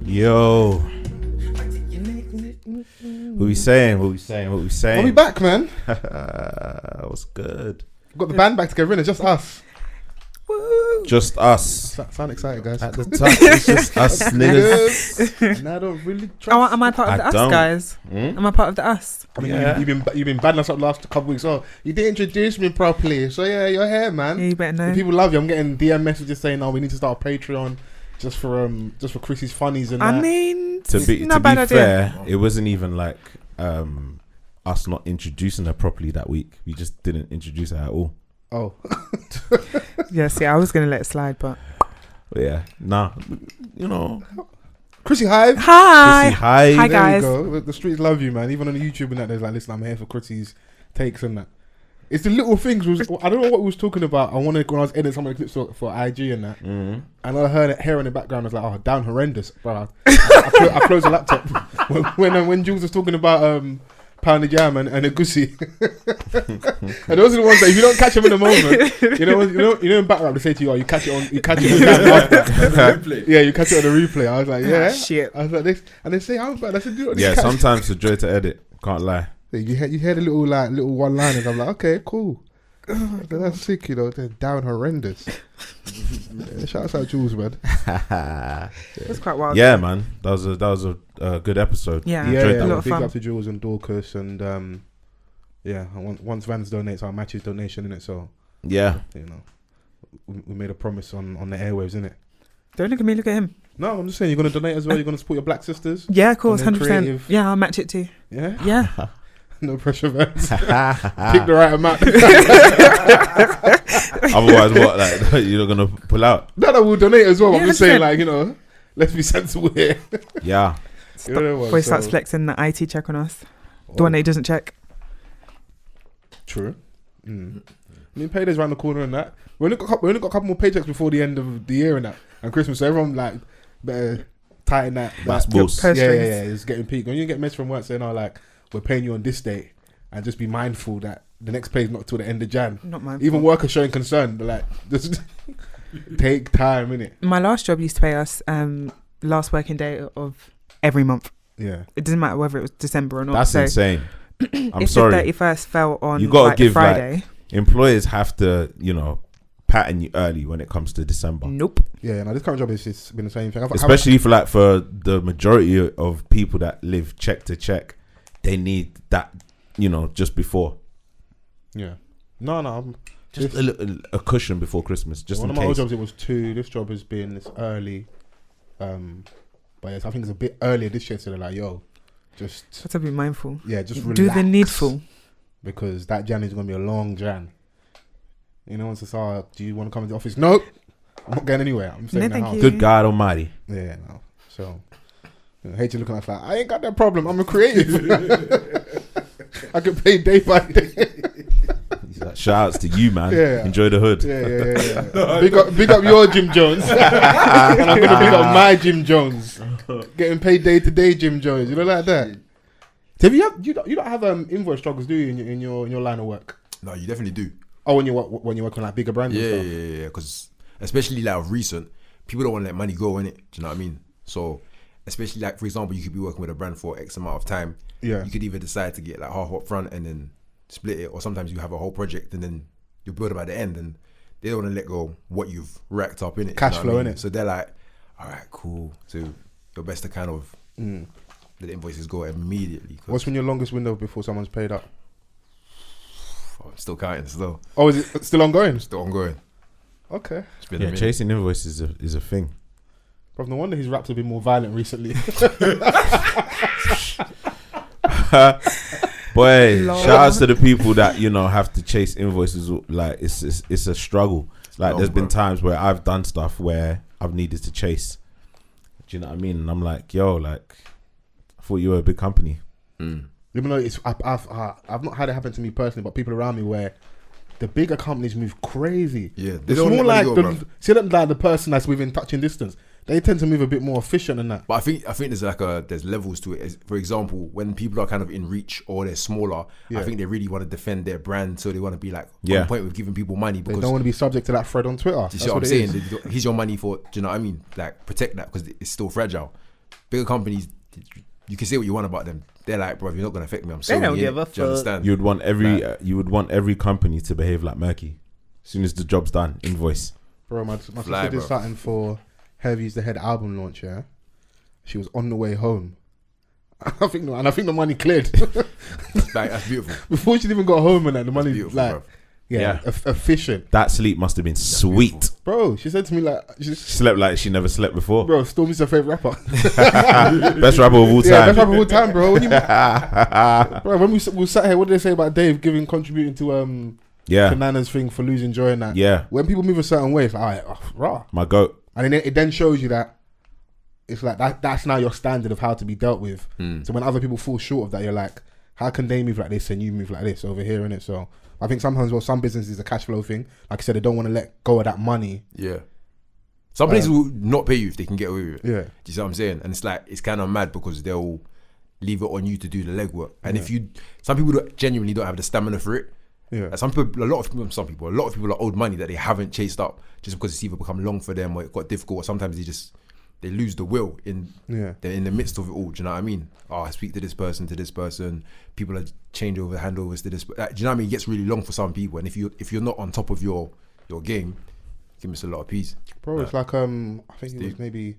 Yo. What we saying? Are we back, man? What's good? Got the band back together, innit? Just us. Woo. Just us. Sound excited, guys. At the top, it's just us niggas. And I don't really trust. Am I part of the us, guys? Am I part of the us? I mean, Yeah. you've been badding us up the last couple of weeks. Oh, you didn't introduce me properly. So yeah, you're here, man. Yeah, you better know. The people love you. I'm getting DM messages saying, "Oh, we need to start a Patreon just for Chrissy's funnies and that." I mean, To be bad fair, idea. it wasn't even like us not introducing her properly that week. We just didn't introduce her at all. Oh, Yeah, see, I was gonna let it slide, but Yeah, nah, you know. Chrissy HaicH. hi, Chrissy HaicH. Hi, There guys. we go. The streets love you, man. Even on YouTube and that, there's like, listen, I'm here for Chrissy's takes and that. It's the little things. I don't know what we was talking about. When I was editing some of the clips for IG and that, and I heard it here in the background. I was like, "Oh, damn horrendous!" Bro, I closed the laptop when Jules was talking about pounded jam and a goosey. And those are the ones that if you don't catch them in the moment, you know in background they say to you, "Oh, you catch it on replay." Yeah, you catch it on the replay. I was like, "Yeah, shit." I was like, this, and they say, "How bad?" I said, Yeah, sometimes it's a joy to edit. Can't lie. You hear the little one liners. I'm like, okay, cool. That's sick, you know. They're down horrendous. Yeah, shout out Jules, man. It's quite wild. Yeah, man, that was a good episode. Yeah, Enjoyed a that lot one. of Big fun. up to Jules and Dorcas and once Vans donates, I'll match his donation in it. So Yeah, you know, we made a promise on the airwaves, innit? Don't look at me, look at him. No, I'm just saying you're gonna donate as well. You're gonna support your black sisters. Yeah, of course, And 100%. then creative. Yeah, I'll match it too. Yeah, Yeah. no pressure, Vans. Pick the right amount. otherwise what, like you're not gonna pull out? No, we'll donate as well. Yeah, I'm just saying, 100%. like, you know, let's be sensible here. Yeah, You know what, Before he starts so- flexing the IT check on us. The one that he doesn't check. True. I mean, payday's around the corner and that. We only got a couple more paychecks before the end of the year and that, and Christmas. So everyone like better tighten that. that's that boss. Purse yeah, strings. it's getting peak. When you get messages from work saying, "Oh, like we're paying you on this date," and just be mindful that the next pay is not till the end of Jan. Not mine. Even workers showing concern, but like just take time, innit? My last job used to pay us last working day of every month. Yeah. It doesn't matter whether it was December or not. That's so insane. I'm if sorry. the 31st fell on You gotta like, give, Friday. Employers have to, pattern you early when it comes to December. Nope. Yeah, no, this current job has been the same thing. Especially for the majority of people that live check to check, they need that, just before. Yeah. No. Just a cushion before Christmas, just One in of my old case. jobs, it was 2. This job has been this early. But yes, I think it's a bit earlier this year, so they're like, yo, just Got to be mindful. relax. Do the needful. Because that Jan is going to be a long Jan. Once it's do you want to come into the office? Nope. I'm not going anywhere. I'm staying in the thank house. you. Good God Almighty. Yeah, no. So, HaicH looking at us like, I ain't got that problem. I'm a creative. I can pay day by day. He's like, shout outs to you, man. Yeah. Enjoy the hood. Yeah. Big up your Jim Jones. And I'm going to big up my Jim Jones. Getting paid day to day, Jim Jones. Like that. Have you don't have invoice struggles, do you, in your line of work? No, you definitely do. Oh, when you work on like bigger brands and stuff. Yeah. Because especially like of recent, people don't want to let money go in it. Do you know what I mean? So especially like, for example, you could be working with a brand for X amount of time. Yeah. You could either decide to get like half up front and then split it, or sometimes you have a whole project and then you build them at the end, and they don't want to let go what you've racked up in it. Cash flow, innit? So they're like, all right, cool. So your best to kind of let the invoices go immediately. What's been your longest window before someone's paid up? I'm still counting still. Oh, is it still ongoing? Still ongoing. Okay. It's been a Yeah, minute. chasing invoices is a thing. Bro, no wonder his raps have been more violent recently. Boy, Lord. shout outs to the people that have to chase invoices. Like it's a struggle. Like long, there's been bro. times where I've done stuff where I've needed to chase. Do you know what I mean? And I'm like, yo, like I thought you were a big company. Even though I've not had it happen to me personally, but people around me where the bigger companies move crazy. Yeah, they It's don't more let money like go, bruv. see that like the person that's within touching distance. They tend to move a bit more efficient than that. But I think there's there's levels to it. For example, when people are kind of in reach or they're smaller, Yeah. I think they really want to defend their brand, so they want to be like Yeah. on point with giving people money They because don't want to be subject to that thread on Twitter. you see what I'm saying? Here's your money for, do you know what I mean? Like protect that because it's still fragile. bigger companies, you can say what you want about them. They're like, bro, you're not gonna affect me. I'm They Sony. don't give a Do you understand? You would want every company to behave like Murky. As soon as the job's done, invoice. Bro, my sister Fly, did bro. something for Heavy's the Head album launch, yeah? She was on the way home. I think the money cleared. That's beautiful. Before she even got home and that, the money, Beautiful, like, bro. yeah, efficient. That sleep must have been sweet. Bro, she said to me, like, She slept like she never slept before. bro, Stormy's her favorite rapper. Best rapper of all time. Yeah, best rapper of all time, bro. Bro, when we sat here, what did they say about Dave contributing to Yeah. Nana's thing for losing joy and that? Yeah. When people move a certain way, it's like, all right, rah. My goat. And then it then shows you that it's like that's now your standard of how to be dealt with. So when other people fall short of that, you're like, how can they move like this and you move like this over here, innit? So I think sometimes, well, some businesses a cash flow thing. Like I said, they don't want to let go of that money. Yeah. Some places will not pay you if they can get away with it. Yeah. Do you see what I'm saying? And it's like, it's kind of mad because they'll leave it on you to do the legwork. And if some people genuinely don't have the stamina for it. Yeah. Like a lot of people are owed money that they haven't chased up just because it's either become long for them or it got difficult, or sometimes they lose the will they're in the midst of it all. Do you know what I mean? Oh, I speak to this person, people are change over handovers to this. Like, do you know what I mean? It gets really long for some people, and if you're not on top of your game, you can miss a lot of peace. Bro, it's like I think it was maybe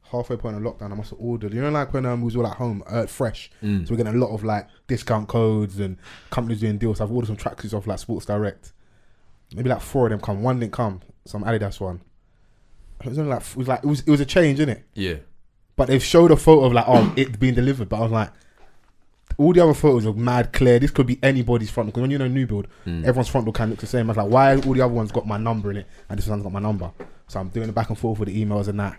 halfway point of lockdown. I must have ordered. You know, like when we was all at home, fresh. So we're getting a lot of like discount codes and companies doing deals. So I've ordered some tracksuits off like Sports Direct. Maybe like 4 of them come. One didn't come. Some Adidas one. It was only like it was a change, innit? Yeah. But they've showed a photo of like it being delivered. But I was like, all the other photos are mad clear. This could be anybody's front door. Because when you're in a new build, everyone's front door kind of looks the same. I was like, why all the other ones got my number in it and this one's got my number? So I'm doing the back and forth with the emails and that.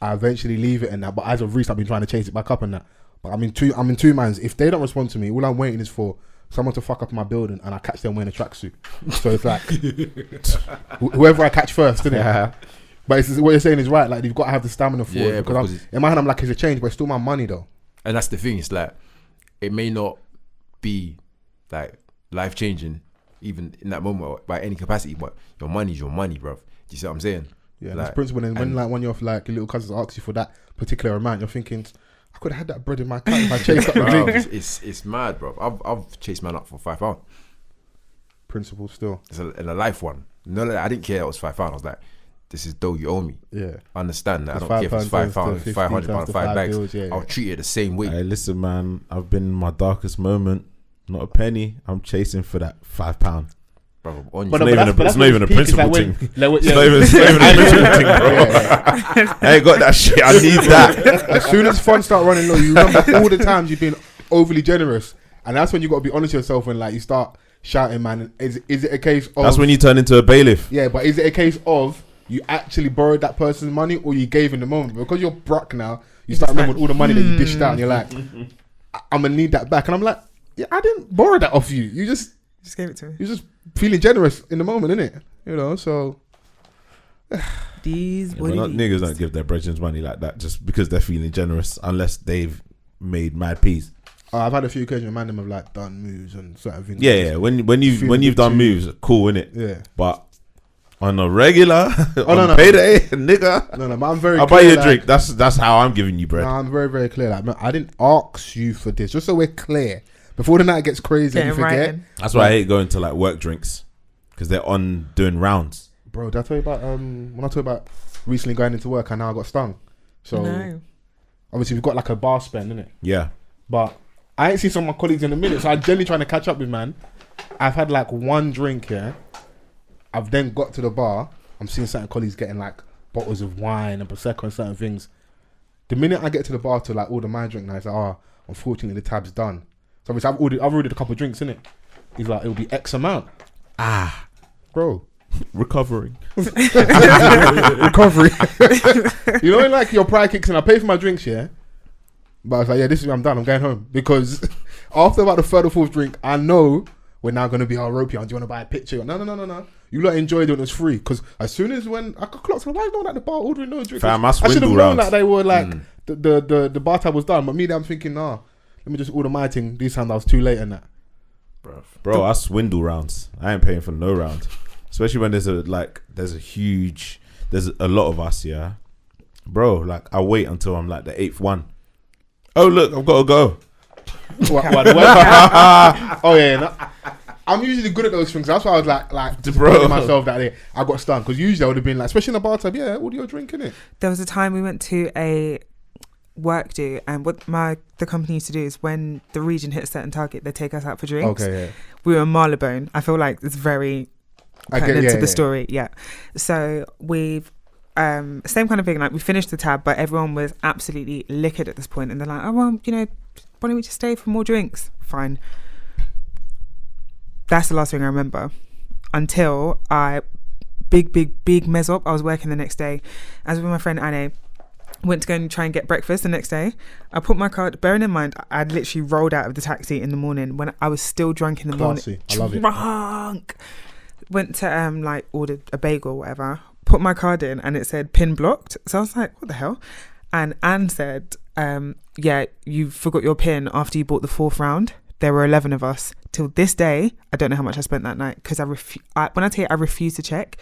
I eventually leave it and that. But as of recent, I've been trying to chase it back up and that. But I'm in two minds. If they don't respond to me, all I'm waiting is for someone to fuck up my building and I catch them wearing a tracksuit. So it's like whoever I catch first, isn't it? Yeah. But what you're saying is right. Like you've got to have the stamina for it. because in my hand, I'm like, it's a change, but it's still my money though. And that's the thing. It's like it may not be like life changing, even in that moment by any capacity, but your money's your money, bruv. Do you see what I'm saying? Yeah, like, that's principle. And when like one of your like your little cousins ask you for that particular amount, you're thinking, I could have had that bread in my account if I chased up the bruv, thing. it's mad, bruv. I've chased man up for £5. Principle still. It's a life one. No, I didn't care it was £5. I was like, this is dough you owe me. Yeah. I understand that. I It's don't care if it's £5 £5, to it's £500, £50 to 5 bags. bills, yeah. I'll treat it the same way. Hey, listen, man. I've been in my darkest moment. Not a penny. I'm chasing for that £5. Bruv, on you. But It's not even a principle thing. It's It's not even a principle thing, bro. I ain't got that shit. I need that. As soon as funds start running low, you remember all the times you've been overly generous, and that's when you got to be honest with yourself and like you start shouting, man. Is it a case of That's when you turn into a bailiff. Yeah, but is it a case of you actually borrowed that person's money or you gave in the moment? Because you're broke now, you start remembering all the money that you dished out, and you're like, I'm gonna need that back, and I'm like, yeah, I didn't borrow that off you. You just gave it to me. You're just feeling generous in the moment, innit? You know, so These Yeah, but niggas don't give their brethren money like that just because they're feeling generous unless they've made mad peas. I've had a few occasions where man them have like done moves and certain things. Yeah. When you've done moves, cool, innit? Yeah. But on a regular, no. payday, nigga, No, but I'm very. I'll buy you a drink. That's how I'm giving you bread. No, I'm very, very clear. Like, man, I didn't ask you for this. Just so we're clear. Before the night gets crazy and you forget. That's why I hate going to like work drinks because they're on doing rounds. Bro, did I tell you about when I told you about recently going into work and now I got stung? So obviously we've got like a bar spend, innit? Yeah. But I ain't seen some of my colleagues in a minute, so I'm generally trying to catch up with, man. I've had like one drink here. I've then got to the bar. I'm seeing certain colleagues getting like bottles of wine and Prosecco and certain things. The minute I get to the bar to like order my drink now, it's like, unfortunately the tab's done. So obviously I've ordered a couple of drinks, innit? He's like, it'll be X amount. Bro. Recovering. Recovery. You know, like your pride kicks in. I pay for my drinks, yeah? But I was like, yeah, this is I'm done. I'm going home. Because after about the third or fourth drink, I know we're now going to be all ropey. Do you want to buy a picture? No. You lot enjoyed it when it was free. Because as soon as when I could clock, so why not at the bar ordering no drinks? Fam, I should have known rounds. that they were like, the bar tab was done. But me, I'm thinking, let me just order my thing. This time I was too late and that. Bro, I swindle rounds. I ain't paying for no round. Especially when there's a lot of us, yeah. bro, like I wait until I'm like the 8th one. Oh look, I've got to go. Oh yeah, no, I'm usually good at those things. That's why I was like Bro. myself that day. I got stung because usually I would have been like, especially in a bar tab, yeah, what are you drinking it? There was a time we went to a work do, and what the company used to do is when the region hit a certain target, they take us out for drinks. Okay, yeah. We were in Marylebone. I feel like it's very pertinent to the story. Yeah. So we've same kind of thing. Like we finished the tab, but everyone was absolutely liquored at this point, and they're like, "Oh well, you know, why don't we just stay for more drinks?" Fine. That's the last thing I remember until I big mess up. I was working the next day. I was with my friend Anne. Went to go and try and get breakfast the next day. I put my card, bearing in mind, I'd literally rolled out of the taxi in the morning when I was still drunk in the Classy. morning. I love it. Drunk. Went to like ordered a bagel or whatever. Put my card in and it said pin blocked. So I was like, what the hell? And Anne said, yeah, you forgot your pin after you bought the 4th round. There were 11 of us. Till this day, I don't know how much I spent that night because when I tell you I refuse to check.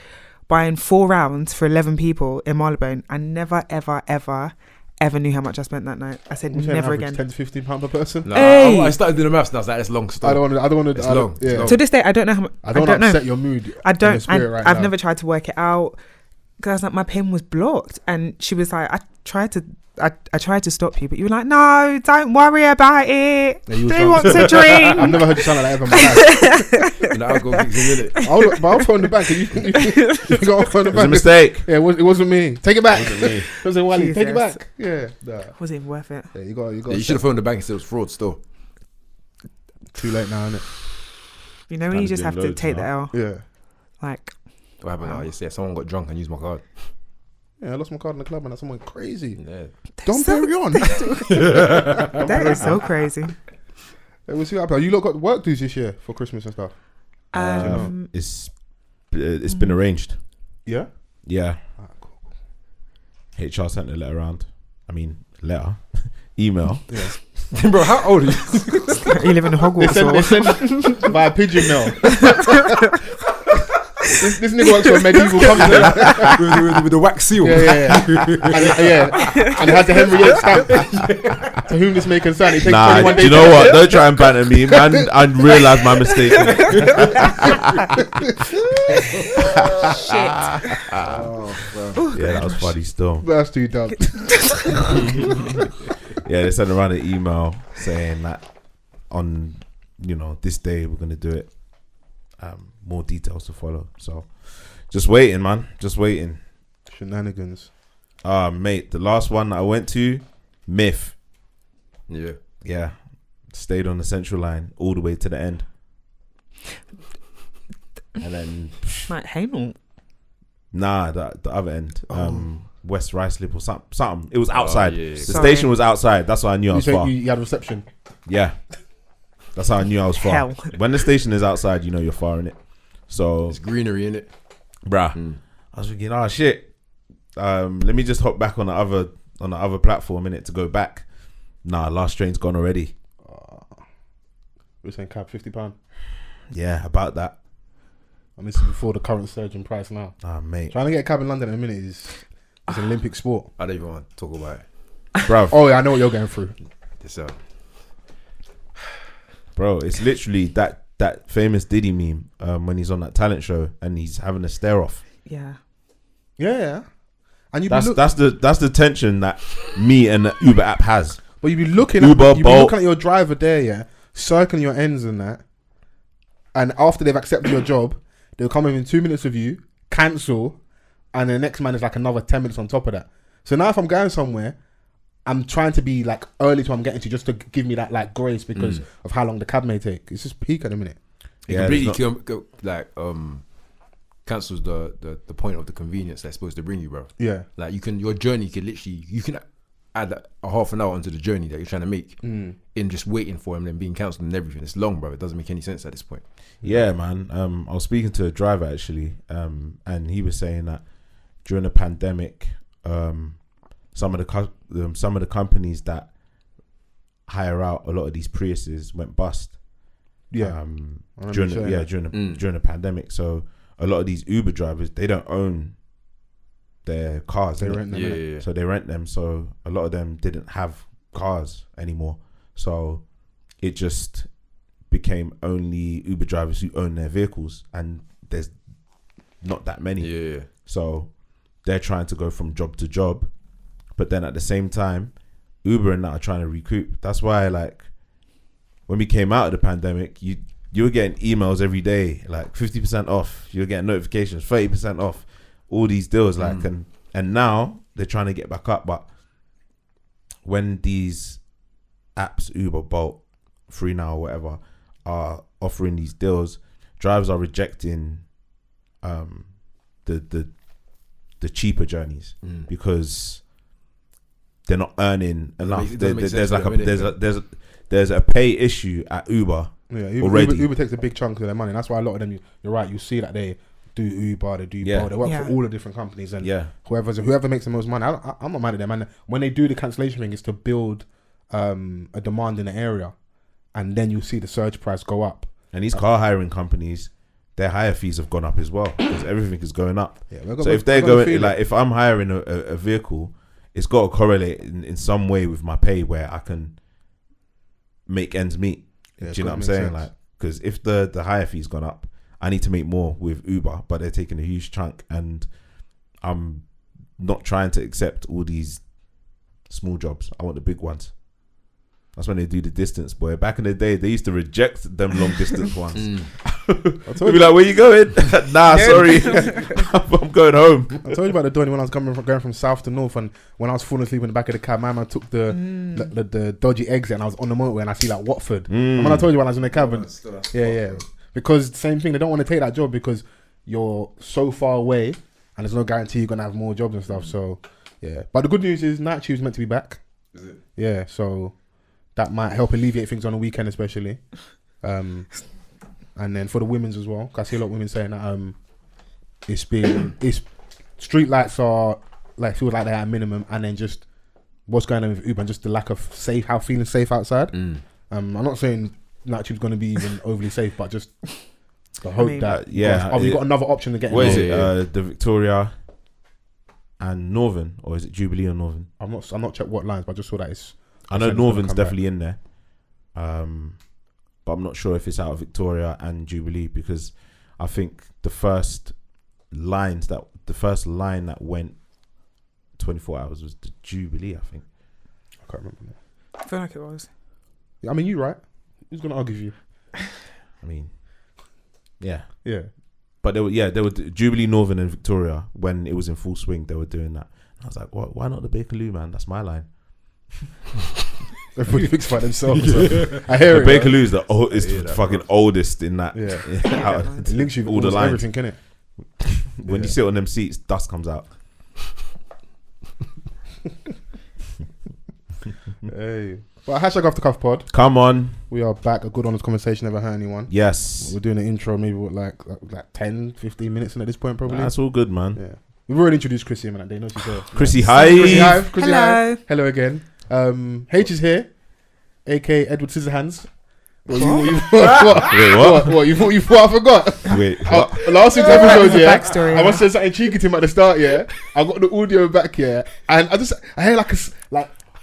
Buying 4 rounds for 11 people in Marylebone, I never, ever knew how much I spent that night. I said never again. 10 to 15 pound per person. No, Hey! I started doing the maths and I was like, that's long story. I don't want to. It's long. Yeah. It's long. To this day, I don't know how much. I don't know. upset your mood. I and don't. your spirit right I've now. never tried to work it out because I was like, my pin was blocked, and she was like, I tried to stop you, but you were like, no, don't worry about it. Yeah, you was Who drunk. wants a drink? I've never heard you sound like that ever in my life. And the alcohol kicks in, innit? But I'll phone the bank. You got to phone the It was a bank. mistake. Yeah, it wasn't me. Take it back. It wasn't me. It wasn't Wally. Take it Jesus. back. Yeah. Nah. Was it even worth it? Yeah, you got. Yeah, you should have phoned the bank and said it was fraud still. Too late now, innit? You know when Kinda you just doing have to loads take now. the L. Yeah. Like, What happened? Wow. Yeah, someone got drunk and used my card. Yeah, I lost my card in the club and that's someone crazy. Yeah. Don't carry on. that is so crazy. We'll see what happens. You lot got work dues this year for Christmas and stuff. It's been arranged. Yeah. Yeah. Ah, cool. HR sent a letter around. I mean, letter, email. Yeah. Bro, how old are you? You live in Hogwarts. They send by pigeon mail. This nigga works for a medieval company. with the wax seal. Yeah. And it had the Henriette stamp. To whom this may concern, it takes Nah, 21 do days. you know what? Don't try and banter me, man. I realised my mistake. Yeah, that was funny still. That's too dumb. Yeah, they sent around an email saying that on, this day we're gonna do it. More details to follow. So, just waiting, man. Just waiting. Shenanigans. Mate, the last one that I went to, Myth. Yeah. Stayed on the central line all the way to the end, and then Like, hey, no. nah, the other end, West Ruislip or something. It was outside. Yeah. The Sorry. station was outside. That's why I knew I You was said far. you had a reception. Yeah, that's how I knew I was far. Hell. When the station is outside, you know you're far in it. So, It's greenery, innit? bruh, I was thinking, oh shit. Let me just hop back on the other platform in it to go back. Nah, last train's gone already. We're saying cab £50. Yeah, about that. And this is before the current surge in price now. Ah, mate, Trying to get a cab in London in a minute is an Olympic sport. I don't even want to talk about it. bruv, Oh yeah, I know what you're going through. This, bro, it's literally that famous Diddy meme when he's on that talent show and he's having a stare off. Yeah. Yeah. And That's the tension that me and the Uber app has. But you be looking Uber, at Bolt. looking at your driver there, yeah, circling your ends and that. And after they've accepted your job, they'll come within 2 minutes of you, cancel, and the next man is like another 10 minutes on top of that. So now if I'm going somewhere, I'm trying to be like early to what I'm getting to just to give me that like grace because of how long the cab may take. It's just peak at the minute. it Yeah, completely cancels the point of the convenience they're supposed to bring you, bro. Yeah. Like your journey could literally, you can add a half an hour onto the journey that you're trying to make in just waiting for him and then being cancelled and everything. It's long, bro. It doesn't make any sense at this point. Yeah, man. I was speaking to a driver actually, and he was saying that during the pandemic, some of the companies that hire out a lot of these Priuses went bust. Yeah. During the pandemic. So a lot of these Uber drivers, they don't own their cars. They innit? rent them. innit? Yeah. So they rent them. So a lot of them didn't have cars anymore. So it just became only Uber drivers who own their vehicles, and there's not that many. Yeah. So they're trying to go from job to job, but then at the same time, Uber and that are trying to recoup. That's why, like, when we came out of the pandemic, you were getting emails every day, like 50% off. You were getting notifications, 30% off. All these deals, like, and now they're trying to get back up. But when these apps, Uber, Bolt, Free Now, or whatever, are offering these deals, drivers are rejecting the cheaper journeys because they're not earning enough. There's a pay issue at Uber. Yeah, already. Uber takes a big chunk of their money. That's why a lot of them, you're right, you see that they do Uber, they do Bolt, they work for all the different companies, and whoever makes the most money, I'm not mad at them. And when they do the cancellation thing, it's to build a demand in the area, and then you see the surge price go up. And these car hiring companies, their hire fees have gone up as well because everything is going up. So if they're going, like, if I'm hiring a vehicle, it's got to correlate in some way with my pay where I can make ends meet. Do you know what I'm saying? Sense. Like, because if the hire fee's gone up, I need to make more with Uber, but they're taking a huge chunk, and I'm not trying to accept all these small jobs. I want the big ones. That's when they do the distance, boy. Back in the day, they used to reject them long distance ones. They'd be like, "Where you going?" Nah, sorry, I'm going home. I told you about the Donny when I was going from south to north, and when I was falling asleep in the back of the cab, my man took the dodgy exit, and I was on the motorway, and I see like Watford. And when I told you when I was in the cab, and, because same thing, they don't want to take that job because you're so far away, and there's no guarantee you're gonna have more jobs and stuff. So yeah, but the good news is Night Tube's meant to be back. Is it? Yeah, so that might help alleviate things on the weekend, especially. And then for the women's as well, 'cause I see a lot of women saying that it's street lights are like feel like they're at a minimum, and then just what's going on with Uber and just the lack of feeling safe outside. I'm not saying Night Tube's going to be even overly safe, but just the hope that we've got another option to get. What is it? The Victoria and Northern, or is it Jubilee or Northern? I'm not checked what lines, but I just saw that it's. I know Northern's definitely in there, but I'm not sure if it's out of Victoria and Jubilee, because I think the first line that went 24 hours was the Jubilee. I think. I can't remember. I feel like it was. I mean, you're right. Who's gonna argue with you? I mean, yeah. But they were Jubilee, Northern, and Victoria when it was in full swing. They were doing that. And I was like, why not the Bakerloo, man? That's my line. Everybody thinks about themselves. So. I hear the it. Bakerloo is the fucking oldest in that. It links you all the lines. Everything, can it? When you sit on them seats, dust comes out. Hey. But hashtag off the cuff pod. Come on. We are back. A good honest conversation. Never hurt anyone. Yes. We're doing an intro maybe with like 10, 15 minutes in at this point probably. That's all good, man. Yeah. We've already introduced Chrissy, man. They know she's here. Chrissy HaicH. Chrissy HaicH. Hello again. H is here, aka Edward Scissorhands. What? You thought I forgot? Wait, what? Last week's episode, I must say something cheeky to him at the start, I got the audio back, and I hear like.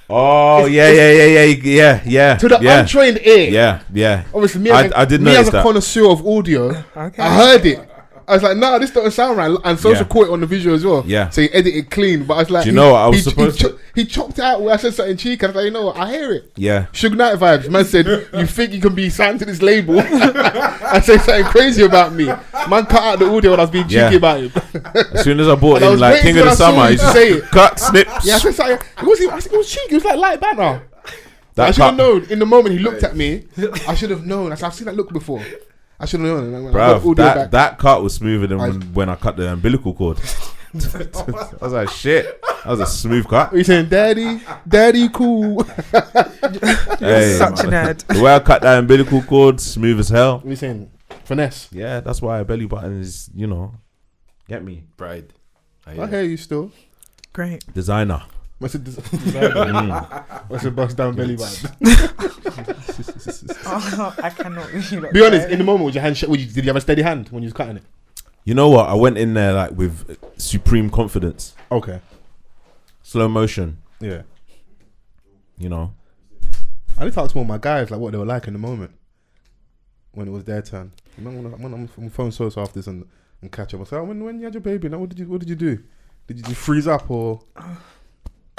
Oh yeah. To the untrained ear, yeah. Obviously, me as a connoisseur of audio, I heard it. I was like, nah, this doesn't sound right. And Social caught it on the visual as well. Yeah. So he edited clean. But I was like, do you know what I was supposed to? He chopped it out where I said something cheeky. I was like, you know what? I hear it. Yeah. Suge Knight vibes. Man said, you think you can be signed to this label and say something crazy about me. Man cut out the audio when I was being cheeky about him. As soon as I bought him, like King of the Summer, he say it. Cut, snips. Yeah, I said something. I think it was cheeky. It was like light banner. I should have known. In the moment he looked at me, I should have known. I said, I've seen that look before. I should have known. Bro, that cut was smoother than when I cut the umbilical cord. I was like, shit. That was a smooth cut. Are you saying, daddy cool? Hey, such a nerd. The way I cut that umbilical cord, smooth as hell. What are you saying? Finesse. Yeah, that's why a belly button is, get me. Bride. I hear you still. Great. Designer. What's a designer? What's a bust down belly button? I cannot. Be honest, in the moment, with your hand, did you have a steady hand when you was cutting it? You know what? I went in there like with supreme confidence. Okay. Slow motion. Yeah. You know. I need to ask more of my guys like what they were like in the moment when it was their turn. I'm on phone so after this and catch up. I say, when you had your baby, now what did you do? Did you just freeze up or?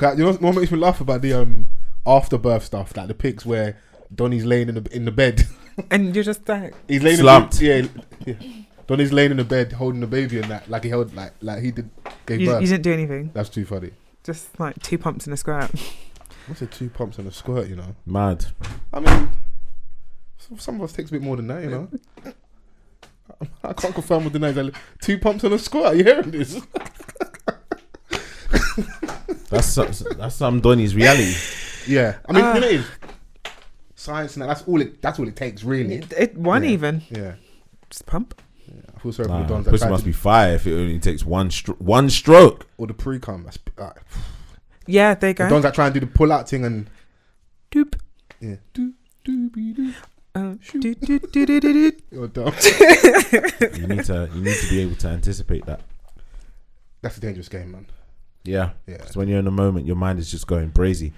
You know what makes me laugh about the afterbirth stuff, like the pics where Donnie's laying in the bed and you're just like he's laying slumped. Yeah. Donnie's laying in the bed holding the baby and that, like he held like he did gave birth. You didn't do anything. That's too funny. Just like 2 pumps and a squirt. What's 2 pumps and a squirt? You know. Mad. I mean, some of us takes a bit more than that. You know. I can't confirm or deny that 2 pumps and a squirt. Are you hearing this? That's some Donny's reality. Yeah, I mean, you know, it is. Science and that's all it takes, really. One even. Yeah, just pump. Yeah, I feel sorry for the dons. Pussy must be fire if it only takes one stroke. Or the pre-cum. Yeah, there you go. The dons that try and do the pull-out thing and doop. Yeah. Do do be do. Do. You're dumb. You need to be able to anticipate that. That's a dangerous game, man. Yeah. Because when you're in the moment, your mind is just going brazy.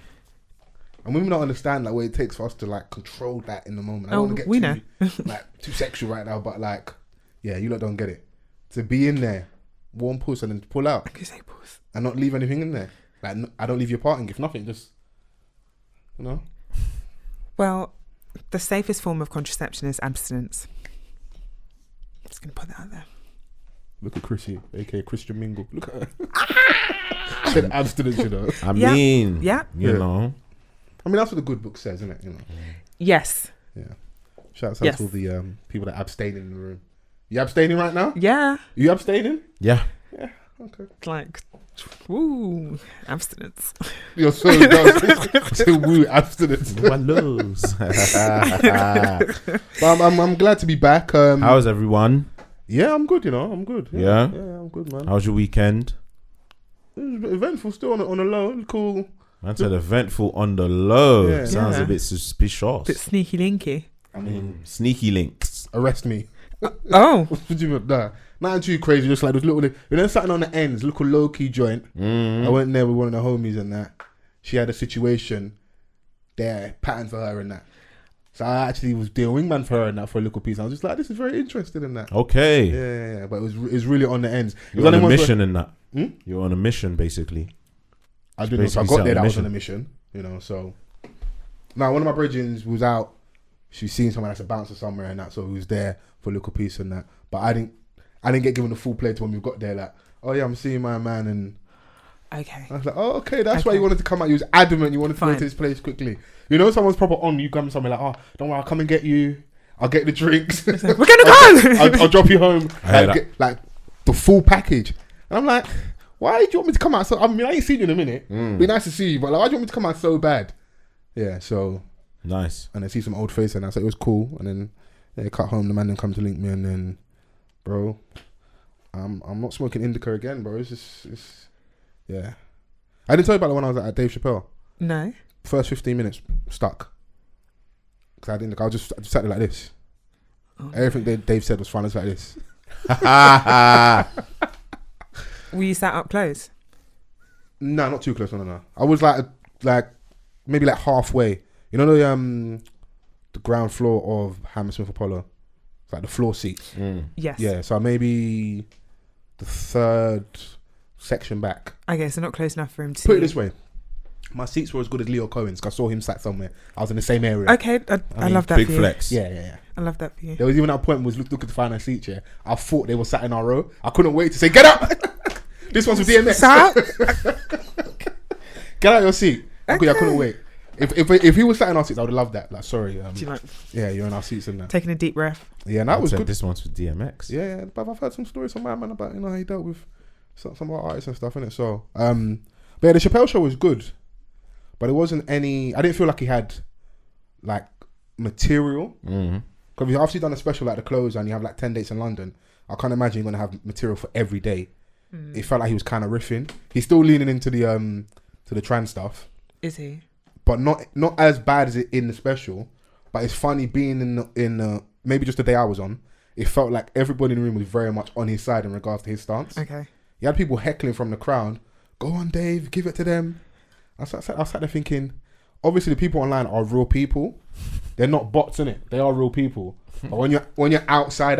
And women don't understand like what it takes for us to like control that in the moment. I don't want to get too sexual right now, but like, yeah, you lot don't get it. To be in there, warm puss and then pull out. I could say puss. And not leave anything in there. Like, I don't leave your parting gift, nothing, just, you know? Well, the safest form of contraception is abstinence. I'm just going to put that out there. Look at Chrissy, aka Christian Mingle. Look at her. Said abstinence, you know. I mean, you know. I mean, that's what the good book says, isn't it? You know. Yes. Yeah. Shouts out to all the people that abstain in the room. You abstaining right now? Yeah. You abstaining? Yeah. Yeah. Okay. Like, woo, abstinence. You're so dumb. So woo, abstinence. Wallows. But I'm glad to be back. How's everyone? Yeah, I'm good. You know, I'm good. Yeah. Yeah, I'm good, man. How's your weekend? It was a bit eventful, still on a low. It was cool. Man said eventful on the low. Yeah. Sounds a bit suspicious. Bit sneaky linky. I mean, sneaky links. arrest me. Oh. What do you mean? Nah. Nothing too crazy, just like those little, something on the ends, little low key joint. I went there with one of the homies and that. She had a situation there, pattern for her and that. So I actually was doing wingman for her and that for a little piece. I was just like, this is very interesting in that. Okay. Yeah. But it was really on the ends. You're on a mission in that. You're on a mission, basically. I didn't know. So I got there, that I was on a mission, you know, so. Now, one of my bridgings was out. She was seeing someone that's a bouncer somewhere and that, so he was there for a little piece and that. But I didn't get given the full plate when we got there, like, oh yeah, I'm seeing my man and... Okay. I was like, oh, okay, that's why you wanted to come out. You was adamant you wanted to go to this place quickly. You know, someone's proper on you, come somewhere like, oh, don't worry, I'll come and get you. I'll get the drinks. We're gonna go! I'll drop you home. Like the full package. And I'm like, why do you want me to come out so... I mean, I ain't seen you in a minute. Be nice to see you, but like, why do you want me to come out so bad? Yeah, so... Nice. And I see some old face and I said it was cool. And then cut home, the man then come to link me and then, bro, I'm not smoking indica again, bro. It's yeah. I didn't tell you about the one I was at Dave Chappelle. No. First 15 minutes, stuck. Because I didn't look, I just sat there like this. Oh. Everything Dave said was fine, it's like this. Were you sat up close? No, not too close, no. I was like maybe like halfway. You know the ground floor of Hammersmith Apollo? It's like the floor seats. Yes. Yeah, so maybe the third section back. Okay, so not close enough for him to... Put it this way. My seats were as good as Leo Cohen's because I saw him sat somewhere. I was in the same area. Okay, I love that big for you. flex. Yeah. I love that for you. There was even that point where we was looking to find a seat, yeah. I thought they were sat in our row. I couldn't wait to say, get up! This one's with DMX. Get out your seat. Okay. I couldn't wait. If he was sat in our seats, I would have loved that. Like, sorry. Yeah, you're in our seats and that. Taking a deep breath. Yeah, and that was good. This one's for DMX. Yeah, but I've heard some stories from my man about, how he dealt with some of our artists and stuff, innit? So, but yeah, the Chappelle show was good, but it wasn't any. I didn't feel like he had like material. Because after you've done a special like The Close and you have like 10 dates in London, I can't imagine you're gonna have material for every day. It felt like he was kind of riffing. He's still leaning into the trans stuff. Is he? But not as bad as it in the special. But it's funny being in maybe just the day I was on, it felt like everybody in the room was very much on his side in regards to his stance. Okay. You had people heckling from the crowd. Go on, Dave, give it to them. I sat there thinking, obviously the people online are real people. They're not bots, innit? They are real people. But when you're outside,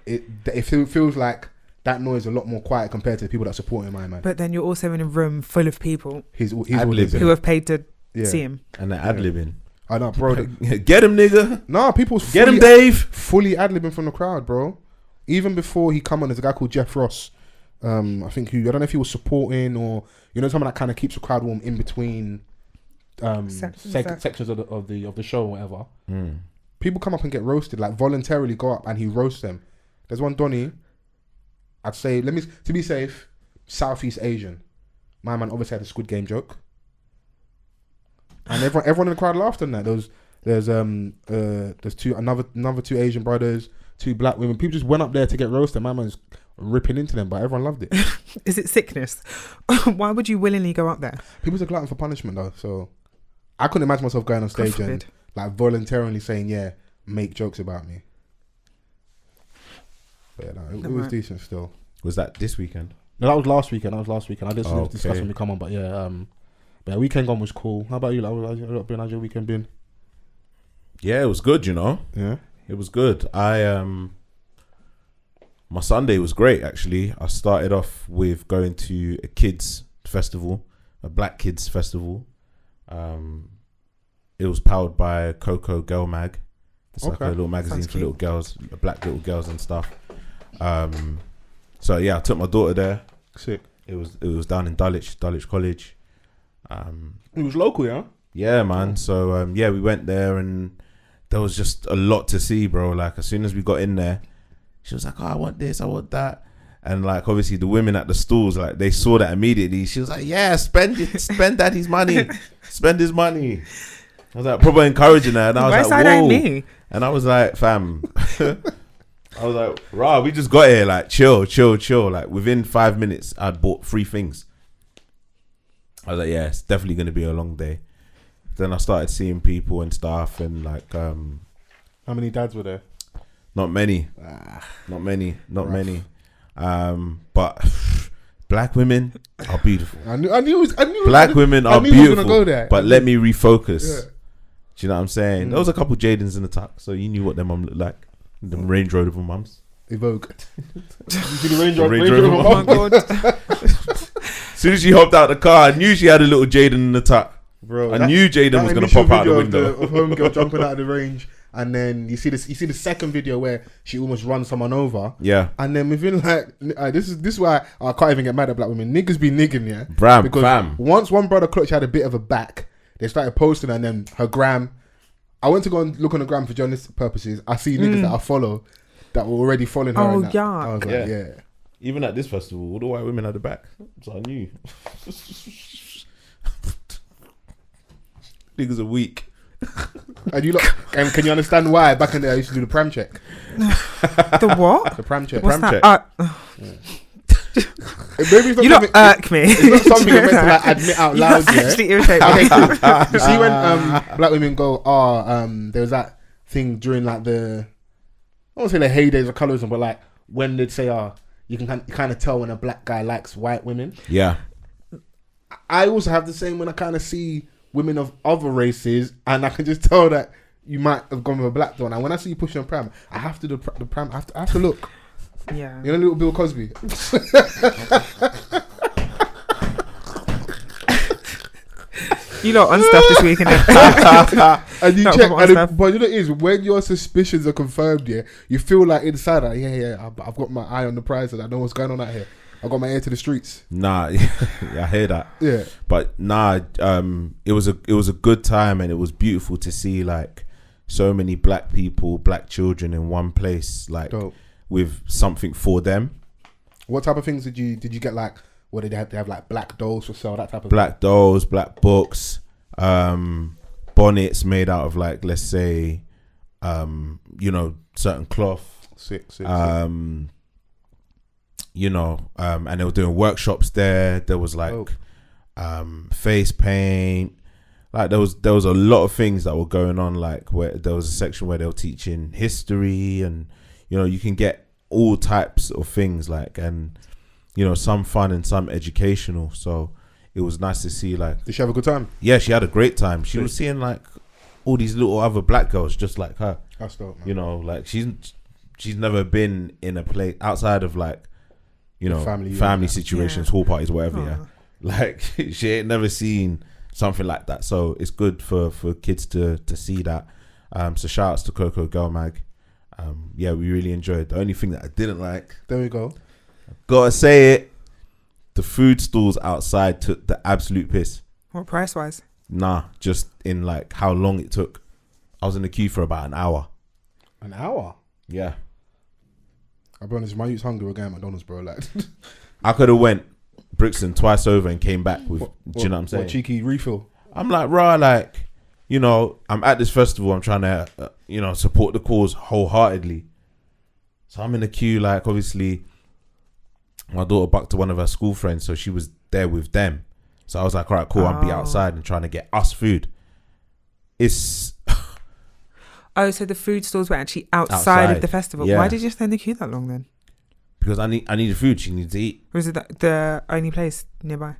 it feels like that noise is a lot more quiet compared to the people that support him, man. But then you're also in a room full of people He's Ad-libbing. who have paid to see him. And they're ad-libbing. I know, bro. Get him, nigga. Nah, people's Get him, Dave. fully ad-libbing from the crowd, bro. Even before he come on, there's a guy called Jeff Ross. I think I don't know if he was supporting or someone that kind of keeps the crowd warm in between sections of the show or whatever. People come up and get roasted, like voluntarily go up and he roasts them. There's one Donny. I'd say to be safe, Southeast Asian. My man obviously had a Squid Game joke, and everyone in the crowd laughed on that. There's another two Asian brothers, two black women. People just went up there to get roasted. My man's ripping into them, but everyone loved it. Is it sickness? Why would you willingly go up there? People's a glutton for punishment though, so I couldn't imagine myself going on stage and like voluntarily saying, yeah, make jokes about me. But yeah, no, it was decent still. Was that this weekend? No, that was last weekend. I didn't discuss when we come on, but yeah, weekend gone was cool. How about you? How's your weekend been? Yeah, it was good, Yeah. It was good. My Sunday was great, actually. I started off with going to a kids festival, a black kids festival. It was powered by Coco Girl Mag. It's like a little magazine for little girls, black little girls and stuff. So yeah, I took my daughter there. Sick. It was down in Dulwich College. It was local, yeah. Yeah, man. So we went there and there was just a lot to see, bro. Like as soon as we got in there, she was like, "Oh, I want this, I want that," and like obviously the women at the stalls, like they saw that immediately. She was like, "Yeah, spend daddy's money, spend his money." I was like, proper encouraging her, and I was like, "Whoa!" Me? And I was like, "Fam," I was like, "Rah, we just got here, like chill." Like within 5 minutes, I'd bought 3 things. I was like, "Yeah, it's definitely gonna be a long day." Then I started seeing people and stuff, and like, how many dads were there? Not many. But black women are beautiful. I knew. Black women are beautiful. Gonna go there. But let me refocus. Yeah. Do you know what I'm saying? There was a couple Jadens in the tuck, so you knew what their mum looked like. The Range Rover mums. Evoke. You see the Range Rover mum? Oh my god! As soon as she hopped out the car, I knew she had a little Jaden in the tuck. Bro, I knew Jaden was gonna pop out the window. Of homegirl jumping out of the range, and then you see the second video where she almost runs someone over. Yeah. And then within like this is why I can't even get mad at black women. Niggas be nigging, yeah. Fam. Once one brother clutch had a bit of a back, they started posting, and then her gram. I went to go and look on the gram for journalistic purposes. I see niggas that I follow that were already following her. Oh, yeah. I was like, yeah. Even at this festival, all the white women had the back, so I knew. Niggas are weak. And you look, and can you understand why back in there I used to do the pram check? The what? The pram check. What's Pram that? Maybe it's not You lot irk me. It's not something you're meant to like admit out loud. You Yeah. actually irritate me. You see when black women go, there was that thing during like I won't say the heydays of colorism, but like when they'd say, you kind of tell when a black guy likes white women. Yeah. I also have the same when I kind of see women of other races, and I can just tell that you might have gone with a black one. And when I see you pushing a pram, I have to do the pram. I have to look. Yeah. You know, little Bill Cosby. You lot on stuff this week, innit? And you No, check, on stuff. but you know what it is, when your suspicions are confirmed, yeah, you feel like inside, like, I've got my eye on the prize and I know what's going on out here. I got my ear to the streets. Nah, I hear that. Yeah, but nah, it was a good time, and it was beautiful to see like so many black people, black children in one place, like dope. With something for them. What type of things did you get? Like, what did they have? They have like black dolls for sale, that type of black dolls, black books, bonnets made out of like, let's say, certain cloth. Sick. And they were doing workshops there. There was like face paint, Like there was a lot of things that were going on. Like where there was a section where they were teaching history, and you can get all types of things. Like, and some fun and some educational. So it was nice to see. Like, did she have a good time? Yeah, she had a great time. She was seeing like all these little other black girls just like her. That's dope, man. Like she's never been in a place outside of like family situations, hall parties, whatever. Yeah, like she ain't never seen something like that. So it's good for kids to see that. So shout outs to Coco Girl Mag. We really enjoyed. The only thing that I didn't like, there we go, gotta say it, the food stalls outside took the absolute piss. What, price wise? Nah, just in like how long it took. I was in the queue for about an hour. An hour? Yeah. I'll be honest, my youth's hungry again at McDonald's, bro. Like, I could have went Brixton twice over and came back with, do you know what I'm saying? What, cheeky refill? I'm like, rah, like, I'm at this festival. I'm trying to, support the cause wholeheartedly. So I'm in the queue, like, obviously, my daughter bucked to one of her school friends, so she was there with them. So I was like, all right, cool, I'll be outside and trying to get us food. It's... Oh, so the food stalls were actually outside of the festival. Yeah. Why did you stay in the queue that long then? Because I needed food. She needed to eat. Was it the only place nearby?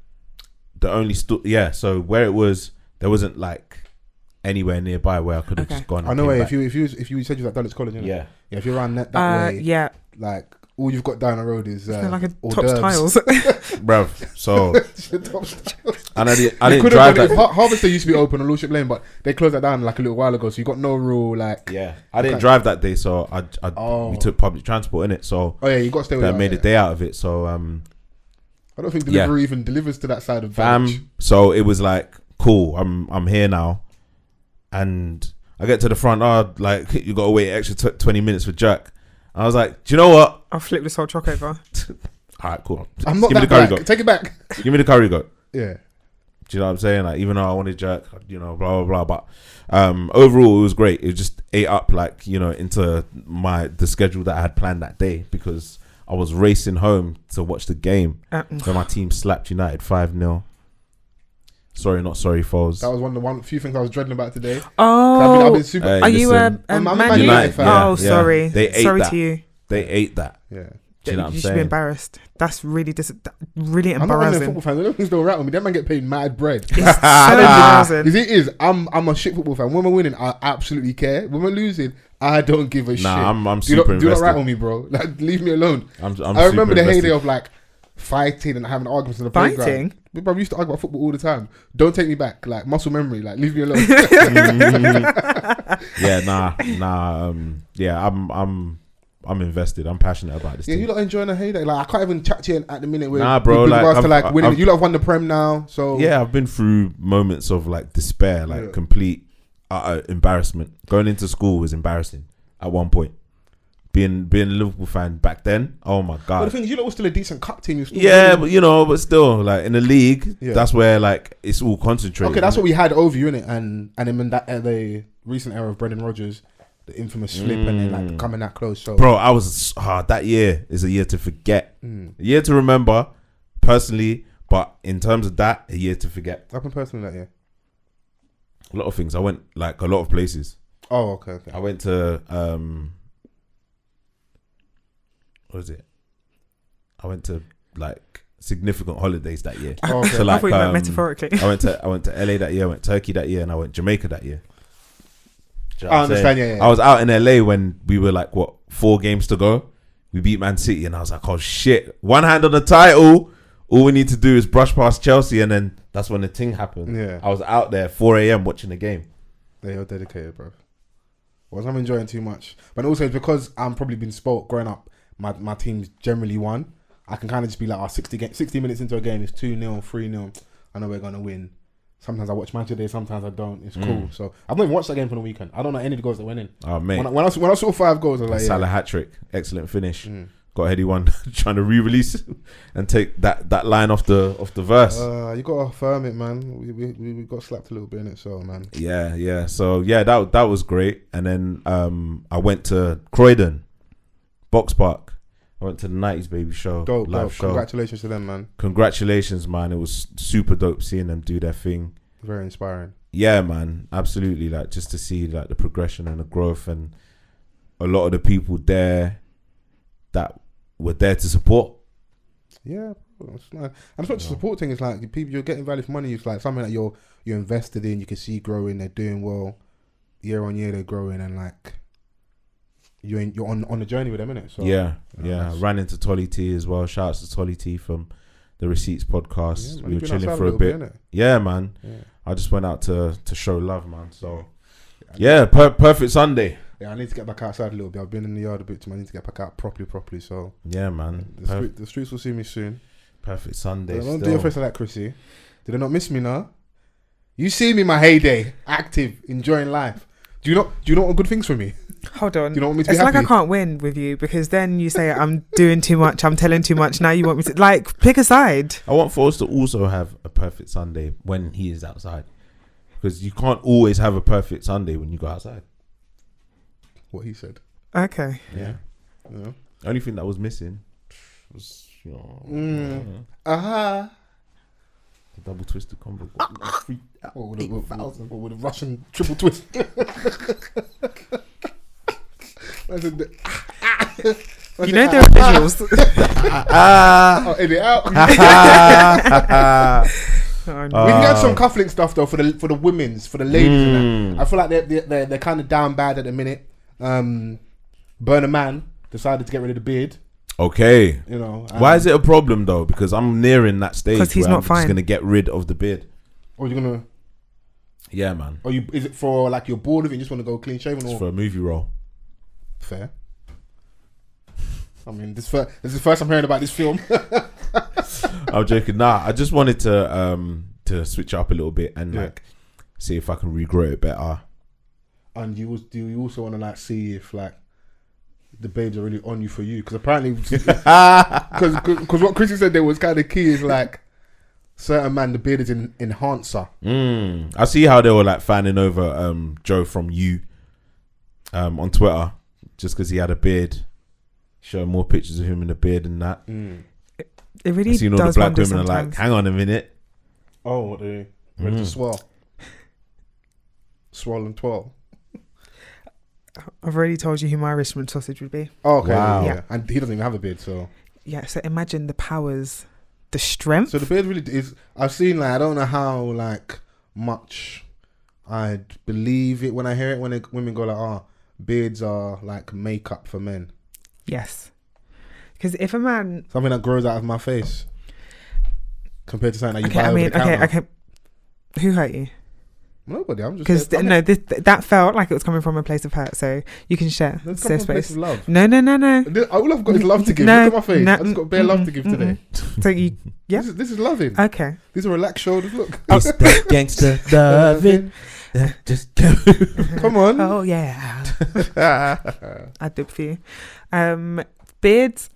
The only store, yeah. So where it was, there wasn't like anywhere nearby where I could have just gone. I know. If you said you was at Dulwich College, innit? Yeah. If you're around that way, yeah. Like all you've got down the road is like a hors Tops d'oeuvres. tiles, bruv. So and I didn't could've drive gone- that. Harvester used to be open on Lordship Lane, but they closed that down like a little while ago. So you got no rule like. Yeah, I didn't drive that day, so we took public transport in it. So you got to stay with that. Made a day out of it. So I don't think delivery even delivers to that side of Dulwich. So it was like cool. I'm here now, and I get to the front. Like you got to wait extra 20 minutes for jerk. I was like, do you know what? I'll flip this whole truck over. All right, cool. I'm not Give me that the curry black. goat. Take it back. Give me the curry goat. Yeah. Do you know what I'm saying? Like, even though I wanted jerk, blah blah blah. But overall, it was great. It just ate up like into the schedule that I had planned that day, because I was racing home to watch the game when my team slapped United 5-0. Sorry, not sorry, Fols. That was one of the few things I was dreading about today. Oh, I've been super. are you a Man United fan? Yeah, sorry. Sorry that. to you. They ate that. Yeah. Do you know what I'm You saying? should be embarrassed. That's really really I'm not really a embarrassing. football fan. They don't think they'll rattle me. That man get paid mad bread. It's so embarrassing. It is. I'm a shit football fan. When we're winning, I absolutely care. When we're losing, I don't give a shit. I'm super invested. Do not rattle me, bro. Like, leave me alone. I remember the heyday of like fighting and having arguments in the playground. Fighting? Bro, we used to argue about football all the time. Don't take me back. Like muscle memory. Like, leave me alone. I'm invested. I'm passionate about this. Yeah, thing. you lot enjoying the heyday. Like, I can't even chat to you at the minute. With, bro. with Like, regards to like winning. I've, you lot have won the Prem now, so yeah, I've been through moments of like despair, like complete embarrassment. Going into school was embarrassing at one point. Being a Liverpool fan back then, oh my god. But the thing is, you lot were still a decent cup team. Yeah, but but still, like in the league, that's where like it's all concentrated. Okay, that's what we had over you, innit? And then in that the recent era of Brendan Rodgers, the infamous flip, and then like coming that close. So, bro, I was that year is a year to forget, a year to remember personally, but in terms of that, a year to forget. What happened personally that year? A lot of things. I went like a lot of places. Oh, okay. I went to what was it? I went to like significant holidays that year. Oh, okay. So like, I thought you meant metaphorically. I went to LA that year. I went Turkey that year, and I went Jamaica that year. Do you know I what I'm understand. saying? Yeah. I was out in LA when we were like 4 games to go. We beat Man City, and I was like, oh shit! One hand on the title. All we need to do is brush past Chelsea, and then that's when the thing happened. Yeah. I was out there 4 a.m. watching the game. Yeah, you're dedicated, bro. Well, I'm enjoying too much, but also because I'm probably been spoilt growing up. My team's generally won. I can kind of just be like, 60 minutes into a game, it's 2-0, 3-0. I know we're going to win. Sometimes I watch Match of the Day, sometimes I don't. It's cool. So I've not even watched that game for the weekend. I don't know any of the goals that went in. Oh, mate. When I saw 5 goals, I was like, Salah hat-trick. Excellent finish. Got a heady one trying to re-release and take that line off the verse. You got to affirm it, man. We got slapped a little bit in it, so, man. Yeah. So, yeah, that was great. And then I went to Croydon, Box Park. I went to the 90s Baby show. Live show. Congratulations to them, man. Congratulations, man. It was super dope seeing them do their thing. Very inspiring. yeah, man, absolutely. Like just to see like the progression and the growth, and a lot of the people there that were there to support. Yeah, it's nice. And it's not just supporting. It's like the people you're getting value for money. It's like something that you're invested in. You can see growing. They're doing well year on year. They're growing, and like you're on the journey with them, innit? So Yeah. Ran into Tolly T as well. Shouts to Tolly T from the Receipts podcast. Yeah, man, we were you've been chilling outside for a little bit. innit? Yeah, man. Yeah. I just went out to show love, man. So yeah, perfect Sunday. Yeah, I need to get back outside a little bit. I've been in the yard a bit too much. I need to get back out properly. So Yeah, man. the streets will see me soon. Perfect Sunday. Don't do your face like that, Chrissy. Did they not miss me now? You see me in my heyday, active, enjoying life. Do you not want good things for me? Hold on. Do you not want me to be It's like happy? I can't win with you because then you say I'm doing too much, I'm telling too much. Now you want me to like pick a side. I want Fols to also have a perfect Sunday when he is outside, because you can't always have a perfect Sunday when you go outside. What he said. Okay. Yeah. Yeah. Only thing that was missing was the double twisted combo. What with a Russian triple twist? You know there are visuals. Oh, edit out. Oh, no. We can get some cufflink stuff though for the women's, for the ladies. And that. I feel like they're kind of down bad at the minute. Burner Man decided to get rid of the beard. Okay. You know, Why is it a problem though? Because I'm nearing that stage 'Cause he's where not I'm fine. just gonna get rid of the beard. Or you're gonna? Yeah, man. Or is it for like you're bored of it? You just want to go clean shaven? It's Or for a movie role. fair. I mean, this is the first I'm hearing about this film. I'm joking. Nah, I just wanted to switch up a little bit and like see if I can regrow it better. And do you also want to like see if like the babes are really on you for you? Because apparently, because what Chrissy said there was kind of key is like certain man the beard is an enhancer. I see how they were like fanning over Joe from You on Twitter just because he had a beard, showing more pictures of him in the beard and that. It really I've seen all the does black wonder women are like, sometimes. hang on a minute. Oh, what they ready to swell, swollen twirl. I've already told you who my Richmond sausage would be. Oh, okay, Wow. yeah, and he doesn't even have a beard, so. Yeah, so imagine the powers, the strength. So the beard really is. I've seen like I don't know how like much I believe it when I hear it when women go like, beards are like makeup for men. Yes. Because if a man... Something that grows out of my face compared to something that you Okay, buy I over mean, the counter. okay. Who hurt you? Nobody. I'm just Because that felt like it was coming from a place of hurt. So you can share. Let's Safe come from a place space. of love. No. All I've got is love to give. No, Look at my face. no, I just got bare love to give today. So you... Yeah. This is loving. Okay. These are relaxed shoulders. Look. It's that gangster loving. Just go. Come on. Oh, yeah. I did for you. Beards.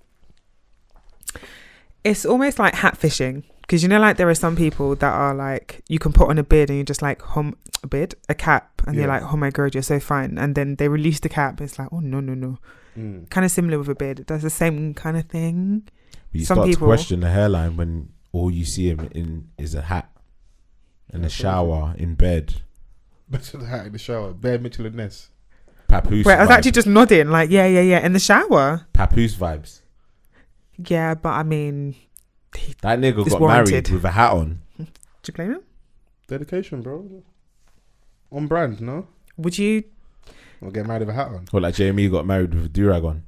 It's almost like hat fishing. Because you know, like there are some people that are like, you can put on a beard and you're just like, a cap. And you're like, oh my God, you're so fine. And then they release the cap. It's like, oh, no. Kind of similar with a beard. It does the same kind of thing. But you Some start people- to question the hairline when all you see him in is a hat, in a shower, in bed. Mitchell the hat in the shower. Bare Mitchell and Ness. Papoose Wait, I was vibes. actually just nodding, like, yeah, in the shower. Papoose vibes. Yeah, but I mean, That nigga It's got warranted. married with a hat on. do you blame him? Dedication, bro. On brand, no? Would you? Or get married with a hat on. Or like JME got married with a durag on.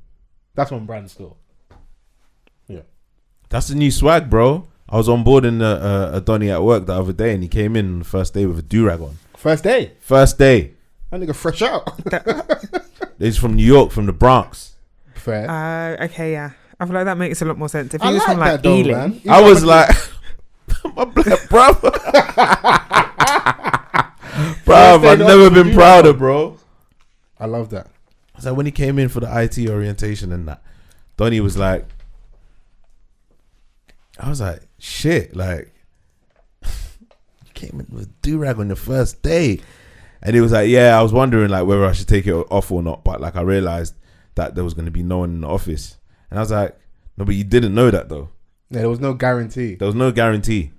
That's on brand still. That's the new swag, bro. I was on board in a Donny at work the other day, and he came in on the first day with a durag on. First day. First day. That nigga fresh out. He's from New York, from the Bronx. Fair. Okay, yeah. I feel like that makes a lot more sense. If he I was like from like that though, Ealing, man. I was like, my black brother. Bruv, I've never been prouder, bro. I love that. So when he came in for the IT orientation and that, Donny was like, I was like, shit, like, you came in with a durag on your first day. And he was like, yeah, I was wondering like whether I should take it off or not. But like I realized that there was going to be no one in the office. And I was like, no, but you didn't know that though. Yeah, there was no guarantee. There was no guarantee.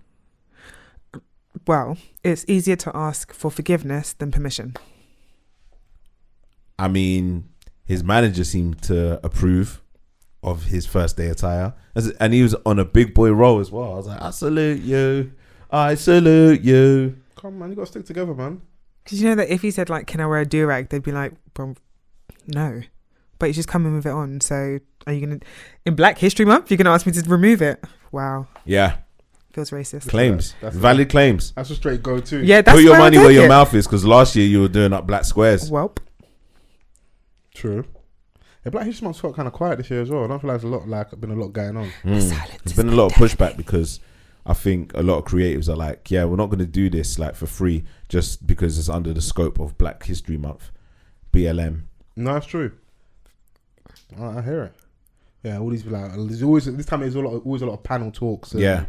Well, it's easier to ask for forgiveness than permission. I mean, his manager seemed to approve of his first day attire, and he was on a big boy roll as well. I was like, I salute you. I salute you. Come on, man, you gotta stick together, man. Because you know that if he said, like, can I wear a durag, they'd be like, well, no. But he's just coming with it on. So are you going to, in Black History Month, you're going to ask me to remove it? Wow. Yeah. Feels racist. Claims. That's Valid claims. That's a straight go-to. Yeah, that's Put your where money I where take your it. mouth is, because last year you were doing up black squares. Welp. True. Yeah, Black History Month's felt kind of quiet this year as well. I don't feel like there's been a lot going on. There's been a lot of pushback because I think a lot of creatives are like, yeah, we're not going to do this like for free just because it's under the scope of Black History Month, BLM. No, that's true. I hear it. Yeah, all these like there's always this time there's always a lot of panel talks. And Yeah,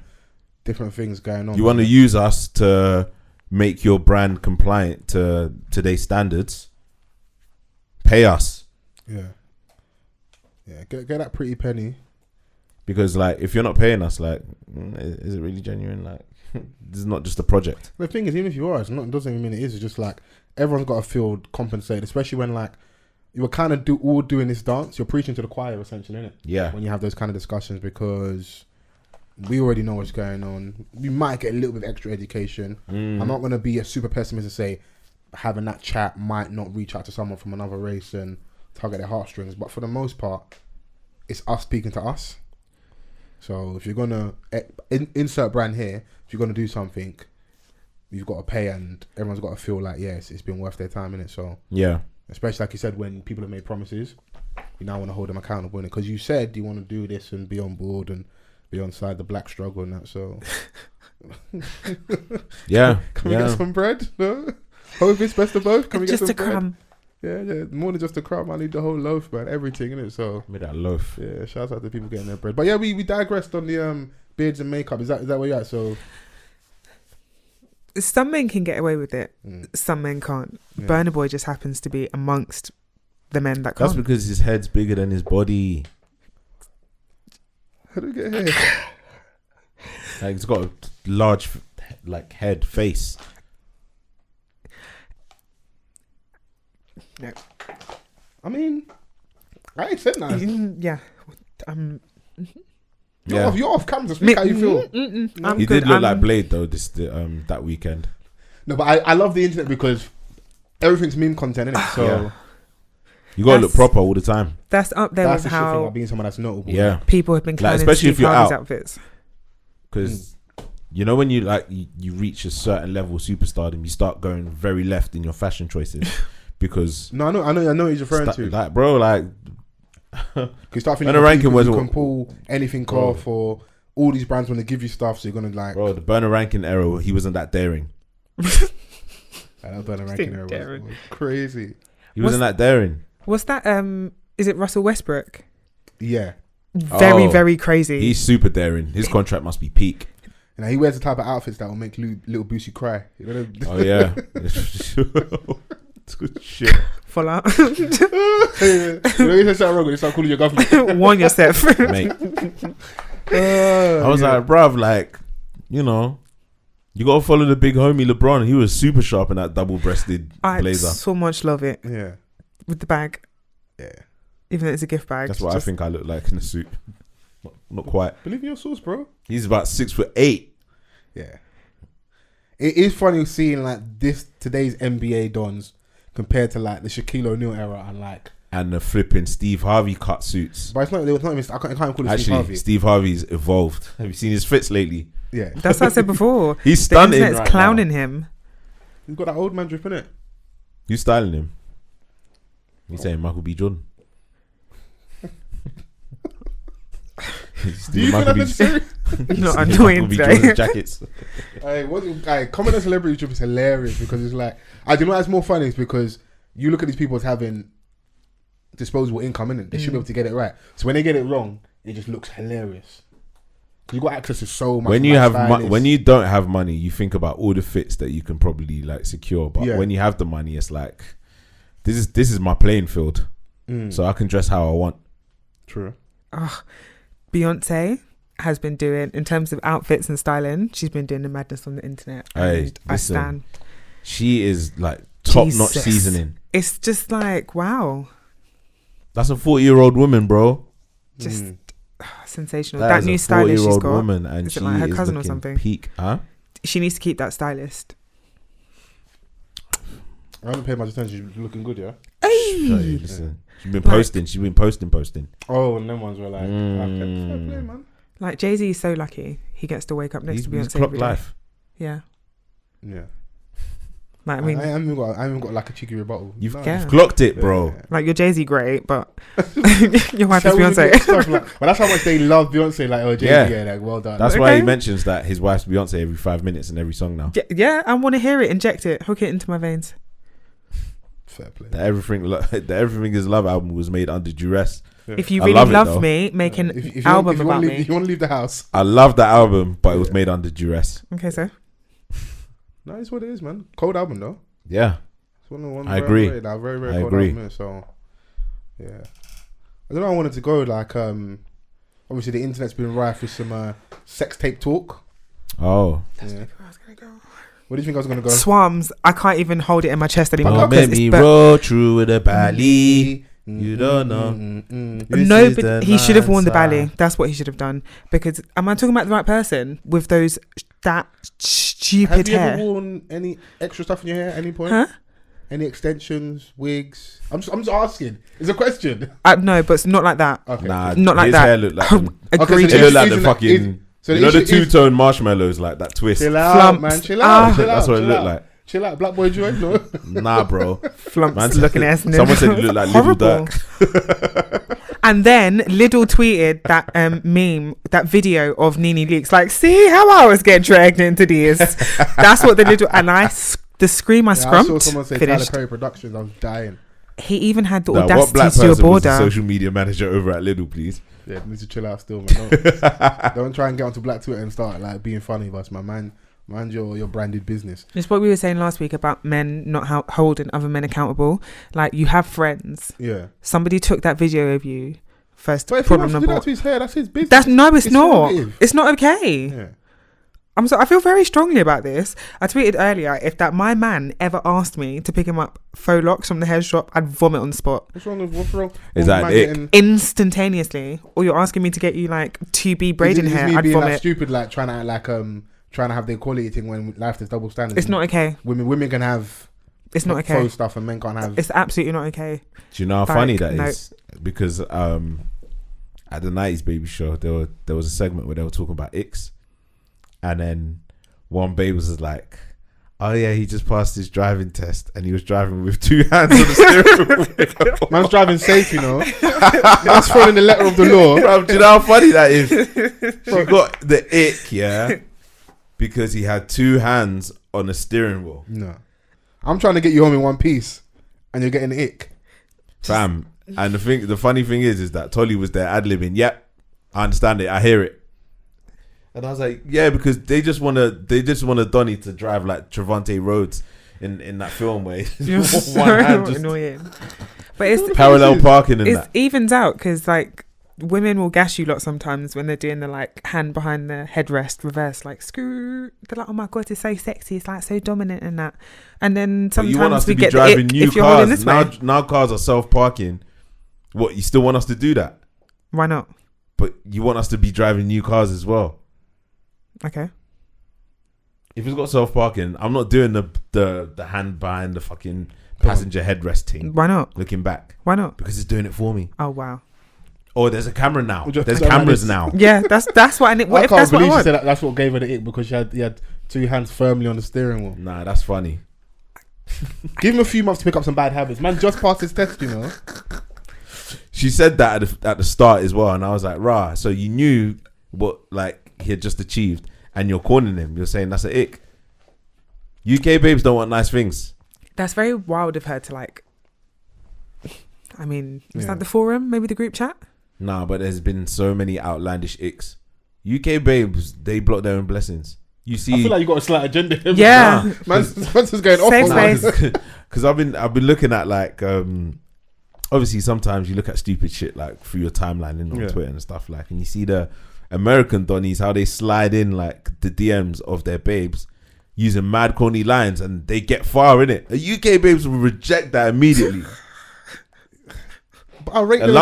different things going on. you want to use us to make your brand compliant to today's standards? Pay us. Yeah. Get that pretty penny. Because like, if you're not paying us, like, is it really genuine? Like, this is not just a project. The thing is, even if you are, it doesn't even mean it is. It's just like everyone's got to feel compensated, especially when like you were kind of all doing this dance. You're preaching to the choir, essentially, innit? Yeah. When you have those kind of discussions, because we already know what's going on. We might get a little bit of extra education. I'm not going to be a super pessimist and say having that chat might not reach out to someone from another race and tug at their heartstrings. But for the most part, it's us speaking to us. So if you're going to insert brand here, if you're going to do something, you've got to pay, and everyone's got to feel like, yes, it's been worth their time, innit? So Yeah. especially like you said, when people have made promises, you now want to hold them accountable, innit? Because you said you want to do this and be on board and be on side the black struggle and that. So Yeah. can we get some bread? No? Hope it's best of both. Can we Just get a some bread? crumb. Yeah, more than just a crumb. I need the whole loaf, man. Everything, innit? So Give me that loaf. yeah, shout out to people getting their bread. But yeah, we digressed on the beards and makeup. Is that where you're at? So Some men can get away with it. Some men can't. Yeah. BurnaBoy just happens to be amongst the men that can't. That's because his head's bigger than his body. how do we get here? Like, he's got a large, like, head, face. No. I mean, I ain't said that. Yeah. You're off camera. Speak how you feel. I'm He good. did look like Blade though that weekend. No, but I love the internet because everything's meme content, innit? So Yeah. You gotta look That's- proper all the time. That's up there that's with the shit thing how about being someone that's notable. Yeah, people have been Like, clowning especially if Steve you're Harvey's out. outfits. because you know when you like you reach a certain level of superstardom, you start going very left in your fashion choices because No, I know what he's referring to. like, bro, like You start When thinking the ranking was you can pull anything Bro. off, or all these brands want to give you stuff, so you're gonna like. bro, the burner ranking era, he wasn't that daring. That burner ranking era Daring. was crazy. He wasn't that daring. What's that? Is it Russell Westbrook? Yeah, Very, Oh, very crazy. He's super daring. His contract must be peak. and he wears the type of outfits that will make little Boosie cry. You know, Oh yeah. It's good shit. Full out. you know, you say something wrong, they start calling your government. Warn yourself. Mate. I was like, bruv, like, you know, you gotta follow the big homie LeBron. He was super sharp in that double-breasted I blazer. so much love it Yeah, with the bag, yeah. even though it's a gift bag. That's what I think I look like in a suit. Not quite. Believe in your source, bro. He's about 6'8". Yeah. It is funny seeing like today's NBA dons compared to like the Shaquille O'Neal era and like. And the flipping Steve Harvey cut suits. But it's not even. I can't call it Actually, Steve Harvey. Steve Harvey's evolved. Have you seen his fits lately? Yeah, That's what I said before. He's The stunning internet's right clowning now. him. he's got that old man drip in it. You styling him? He's saying Michael B. Jordan. Do you think that's necessary? You're not Michael annoying B. today. Jordan's jackets. Comment on celebrity drip is hilarious because it's like, I do you know what's more funny is because you look at these people as having disposable income, innit? They should be able to get it right. So when they get it wrong, it just looks hilarious. Because you got access to so much. When you have stylists. when you don't have money, you think about all the fits that you can probably like secure. But Yeah. when you have the money, it's like this is my playing field, so I can dress how I want. True. Beyonce has been doing in terms of outfits and styling. She's been doing the madness on the internet. Hey, And I listen, stand. She is like top-notch Jesus. seasoning. It's just like, wow, That's a 40-year-old woman, bro. just sensational. That That is new a stylist she's 40-year-old got. woman, and Is she it like her is cousin or looking something? peak, huh? She needs to keep that stylist. I haven't paid much attention. She's looking good, yeah. Hey, listen, she's been posting. She's been posting. Oh, and them ones were like, okay, fair play, man. Like Jay-Z is so lucky he gets to wake up next to He's Beyonce clock every day. life. Yeah, Yeah. like I mean, I haven't got like a cheeky rebuttal. You've Yeah. clocked it, bro. like your Jay-Z great, but your wife is Shall we get Beyonce. stuff like, well, that's how much they love Beyonce. Like, oh, Jay-Z, Yeah. like, well done. That's why Okay. he mentions that his wife's Beyonce every 5 minutes in every song now. Yeah, I want to hear it. Inject it. Hook it into my veins. Fair play. The Everything Is Love album was made under duress. Yeah. If you I really love it, love though. me, make an If you album want, if about you me. If you want to leave the house, I love that album, but it was made under duress. Okay, so no, it's what it is, man. Cold album though. Yeah. It's one I agree. Very, very I cold agree. album. So, yeah. I don't know. I wanted to go like, obviously the internet's been rife with some sex tape talk. Oh. Yeah. Where do you think I was gonna go? Swams. I can't even hold it in my chest anymore. Don't because make me it's bur- roll through with a ballet. You don't know. This No, is but the he should have worn the night ballet. side. That's what he should have done. Because am I talking about the right person with that stupid Have you hair? ever worn any extra stuff in your hair at any point? Huh? Any extensions, wigs? I'm just asking. It's a question. No, but it's not like that. Okay. Nah, Not like his that. hair looked like Agreed. so it looked like the Isn't that- fucking So you know issue the is- two-tone marshmallows, like that twist. Chill out, Flumps. man. Chill out. Chill out. That's what it chill looked out. like. Chill out, Black Boy Joy. No. Nah, bro. Flumps Man, looking ass. someone said it looked like Little Horrible. Dirk. And then Lidl tweeted that meme, that video of Nene Leakes, like, see how I was getting dragged into this. That's what the Lidl, and the scream I I saw scrumped, someone say Tyler finished. Perry Productions. I was dying. He even had the Nah, what audacity black to do a person was the border. social media manager over at Lidl, please? Yeah, need to chill out still, man. Don't try and get onto Black Twitter and start like being funny, but man. Mind your branded business. It's what we were saying last week about men not holding other men accountable. Like, you have friends. Yeah. Somebody took that video of you. First But if he problem wants to do number that one. to his hair, that's his business. That's it's not. prerogative. It's not okay. Yeah. I feel very strongly about this. I tweeted earlier, if that my man ever asked me to pick him up faux locks from the hair shop, I'd vomit on the spot. What's wrong? Is that man it? getting- Instantaneously. Or you're asking me to get you like 2B braiding is it hair, me I'd being vomit. like stupid, like trying to act like trying to have the equality thing when life is double standards. It's not okay. Women can have It's not okay. faux stuff and men can't have. It's absolutely not okay. Do you know how Like, funny that no. is? Because at the 90s baby show, there was a segment where they were talking about icks, and then one babe was like, "Oh yeah, he just passed his driving test, and he was driving with two hands on the steering wheel." Man's driving safe, you know. Man's following the letter of the law. Bro, do you know how funny that is? She got the ick, yeah, because he had two hands on the steering wheel. No, I'm trying to get you home in one piece, and you're getting the ick. Fam. And the funny thing is that Tolly was there ad-libbing. Yep, I understand it. I hear it. And I was like, yeah, because they just want Donnie to drive like Trevante Rhodes in that film where You're so one hand just annoying. But it's parallel parking and it that. evens out because like women will gas you lot sometimes when they're doing the like hand behind the headrest reverse, like screw. They're like, oh my god, it's so sexy, it's like so dominant and that. And then But you want us sometimes we to be get the driving ick new if you're holding cars. this Now, way. now cars are self-parking. What, you still want us to do that? Why not? But you want us to be driving new cars as well. Okay. If it's got self-parking, I'm not doing the hand behind the fucking passenger headrest thing. Why not? Looking back. Why not? Because it's doing it for me. Oh wow. Oh, there's a camera now. Well, just There's put that cameras on now. Yeah, that's what I need. What I if can't that's what I believe she want? said that's what gave her the ick because she had two hands firmly on the steering wheel. Nah, that's funny. Give him a few months to pick up some bad habits. Man just passed his test, you know. She said that at the start as well, and I was like, rah. So you knew what like he had just achieved, and you're cornering him. You're saying that's an ick. UK babes don't want nice things. That's very wild of her to like. I mean, was Yeah. that the forum? Maybe the group chat? Nah, but there's been so many outlandish icks. UK babes, they block their own blessings. You see, I feel like you got a slight agenda here. Yeah. Man's just going off Safe on space. that. because I've been looking at like obviously sometimes you look at stupid shit like through your timeline and on Yeah. Twitter and stuff like, and you see the American Donnies, how they slide in like the DMs of their babes using mad corny lines and they get far in it. A UK babes will reject that immediately. But I rate A them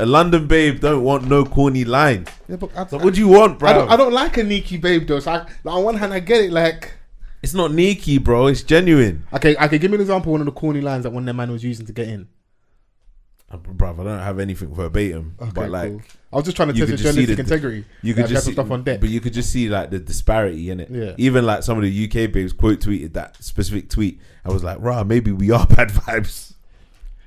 London babe don't want no corny lines. Yeah, but So what do you want, bro? I don't like a Nikki babe though. So on one hand I get it, like It's not sneaky, bro. It's genuine. okay, give me an example of one of the corny lines that one of their man was using to get in. Bruv, I don't have anything verbatim, Okay, but like cool. I was just trying to you test could the just see journalistic integrity. you could just some see, stuff on deck. but you could just see like the disparity in it. Yeah. Even like some of the UK babes quote tweeted that specific tweet. I was like, rah, maybe we are bad vibes.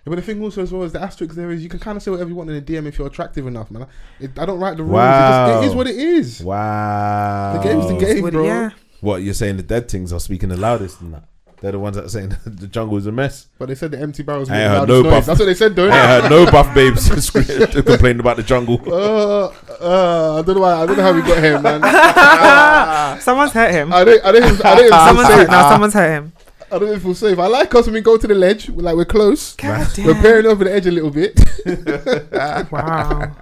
Yeah, but the thing also as well is the asterisk there is you can kind of say whatever you want in a DM if you're attractive enough, man. I don't write the rules. Wow. It is what it is. Wow. The game's the game, bro. Yeah. What, you're saying the dead things are speaking the loudest in that? They're the ones that are saying the jungle is a mess. But they said the empty barrels. I heard no buff. That's what they said, though. I heard no buff babes complaining about the jungle. I don't know why. I don't know how we got here, man. Someone's hurt him. I didn't Someone's hurt him. I don't feel safe. I like us when we go to the ledge. We're close. God damn. We're bearing over the edge a little bit. Wow.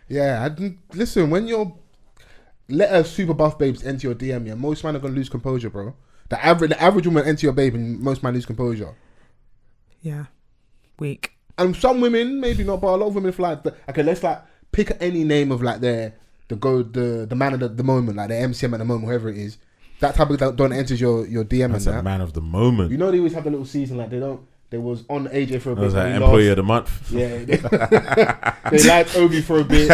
Yeah. Listen, when you're let a super buff babes enter your DM, yeah, most men are gonna lose composure, bro. The average woman enter your babe and most men lose composure. Yeah. Weak. And some women, maybe not, but a lot of women feel like, okay, let's like pick any name of like the man of the moment, like the MCM at the moment, whoever it is. That type of don't enters your DM. That's and a that. man of the moment. You know they always have the little season like they was on AJ for a bit. That was like he employee lost. of the month. Yeah, they liked Ovi for a bit.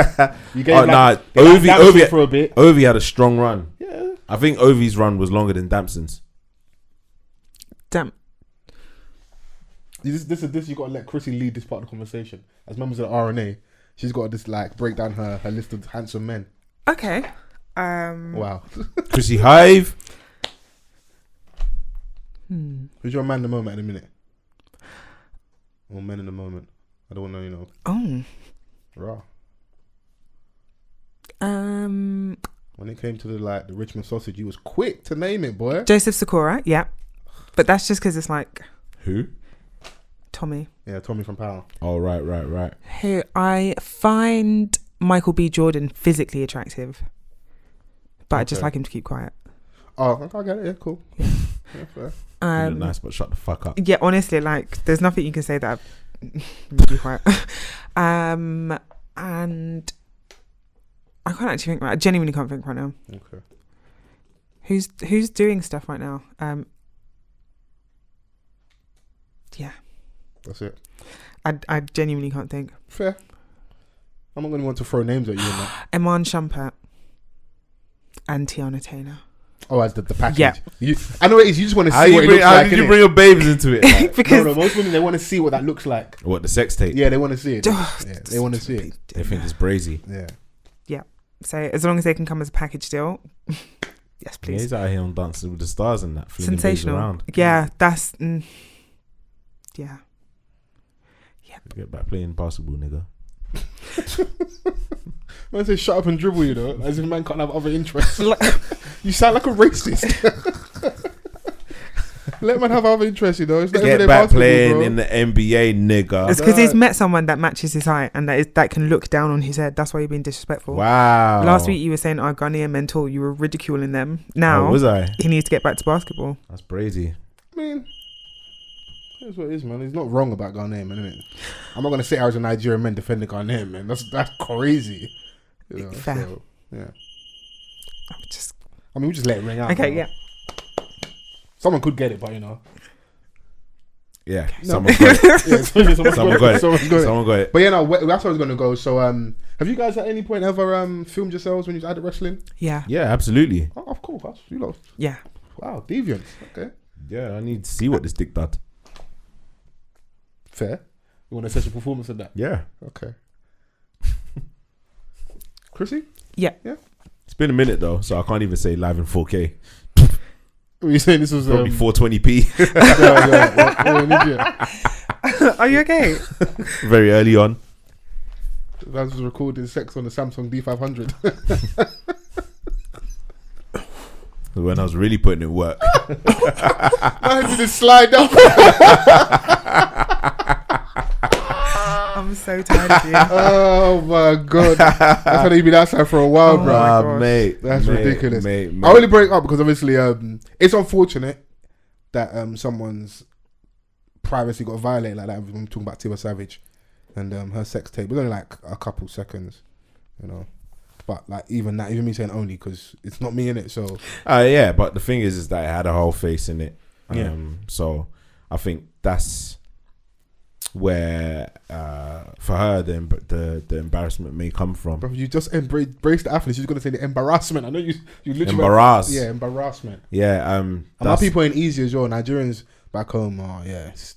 You gave Ovi for a bit. Ovi had a strong run. Yeah, I think Ovi's run was longer than Damson's. Damn. this you got to let Chrissy lead this part of the conversation. As members of the RNA, she's got to just like break down her list of handsome men. Okay. Wow. Chrissy HaicH. Who's your man in the moment at the minute? Or men in the moment? I don't know, Oh. Raw. When it came to the Richmond sausage, you was quick to name it, boy. Joseph Sikora, yeah. But that's just because it's like Who? Tommy. Yeah, Tommy from Power. Oh, right. Who I find Michael B. Jordan physically attractive. But I just Okay. like him to keep quiet. Oh, I get it. Yeah, cool. Yeah. Yeah, fair. You look nice, but shut the fuck up. Yeah, honestly, like there's nothing you can say that would be quiet. And I can't actually think. I genuinely can't think right now. Okay. Who's doing stuff right now? Yeah, That's it. I genuinely can't think. Fair. I'm not going to want to throw names at you in that. Iman Shumpert and Tiana Taylor. Oh, as the package. Yeah. I know it is. You just want to How see what it looks like. did you innit? bring your babes into it? Like, Because No, most women, they want to see what that looks like. what, the sex tape? Yeah, they want to see it. Oh, Yeah, they want to see it. They think it's brazy. Yeah. so as long as they can come as a package deal, yes, Yeah, please. he's out here on Dancing with the Stars and that. flinging babes Sensational. around. Yeah, that's yeah. Get back playing basketball, nigga. Man say shut up and dribble, as if man can't have other interests. You sound like a racist. Let man have other interests, It's not Get everyday back basketball, playing bro. in the NBA, nigga. It's because he's met someone that matches his height and that can look down on his head. That's why you're being disrespectful. Wow. Last week you were saying our Ghanaian men tall. You were ridiculing them. Now was I? he needs to get back to basketball. That's brazy. I mean, that's what it is, man. He's not wrong about Ghanaian, man, innit? I'm not going to sit here as a Nigerian man defending Ghanaian, man. That's crazy. Fair. So, yeah. I'm We just let it ring out. okay. man. Yeah. Someone could get it, but Yeah, No. someone got it. Yeah, someone got it. Someone's got it. Someone got it. But yeah, no, that's where I was going to go. So, have you guys at any point ever filmed yourselves when you was at wrestling? Yeah. Yeah, absolutely. Oh, of course. You lot. Yeah. Wow, deviant. Okay. Yeah, I need to see what this dick does. Fair. You want to assess your performance of that? Yeah. Okay. Chrissy? Yeah. It's been a minute though, so I can't even say live in 4K. Were you saying this was Probably 420p. you're an idiot. Are you okay? Very early on. That was recording sex on the Samsung D500. When I was really putting in work. I had to just slide down. I'm so tired of you. Oh my god, that's gonna be outside for a while, Oh bro. my gosh. Mate, That's mate, ridiculous. Mate. I only bring it up because obviously it's unfortunate that someone's privacy got violated like that. I'm talking about Tiwa Savage and her sex tape. It was only like a couple seconds, you know. But like even that, even me saying only because it's not me in it. So yeah, but the thing is that it had a whole face in it. Yeah. So I think that's where for her the embarrassment may come from. bro, you just embrace the athlete. She's gonna say the embarrassment. I know you literally Embarrass. Yeah, embarrassment. Yeah. And my people ain't easy as well. Nigerians back home, it's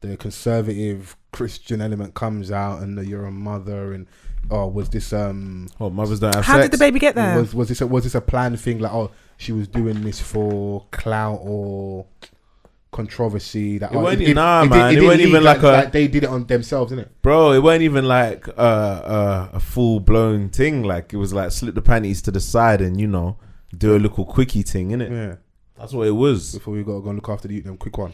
the conservative Christian element comes out, and you're a mother, and was this mothers don't have How sex? did the baby get there? was this a planned thing? Like, she was doing this for clout or controversy? That It wasn't even like they did it on themselves, innit? Bro, it wasn't even like a full blown thing. Like it was like slip the panties to the side and do a little quickie thing, innit? Yeah. That's what it was. Before we gotta go and look after the youth, them quick one.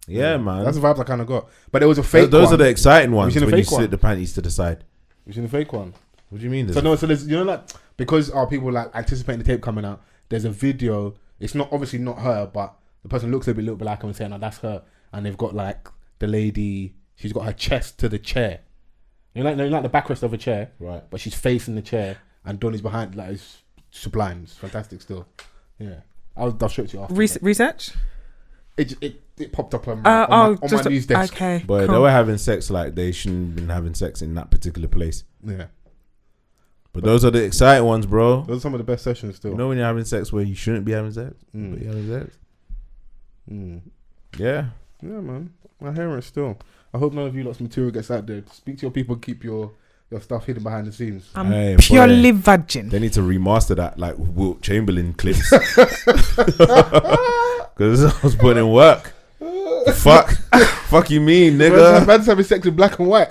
Yeah, man. That's the vibes I kind of got. But there was a fake. Those one. are the exciting ones seen the when you fake one? slip the panties to the side. You seen the fake one? What do you mean? So there's like because people like anticipating the tape coming out. There's a video. It's not obviously not her, but the person looks a little bit like her and saying, "No, that's her." And they've got like the lady. She's got her chest to the chair. You know, like the backrest of a chair, Right. but she's facing the chair, and Donnie's behind. Like it's sublime. It's fantastic. Still, yeah. I'll show it to you after. Research? It popped up on my news desk. Okay. But cool. they were having sex like they shouldn't have been having sex in that particular place. Yeah, But those are the exciting ones, bro. those are some of the best sessions still. You know when you're having sex where you shouldn't be having sex? Mm. But you're having sex? Mm. Yeah. Yeah, man. I hear it still. I hope none of you lot's material gets out there. Speak to your people. Keep your stuff hidden behind the scenes. I'm Hey, purely virgin. They need to remaster that like Wilt Chamberlain clips. Because I was putting in work. Fuck you mean, nigga? Man's having sex in black and white.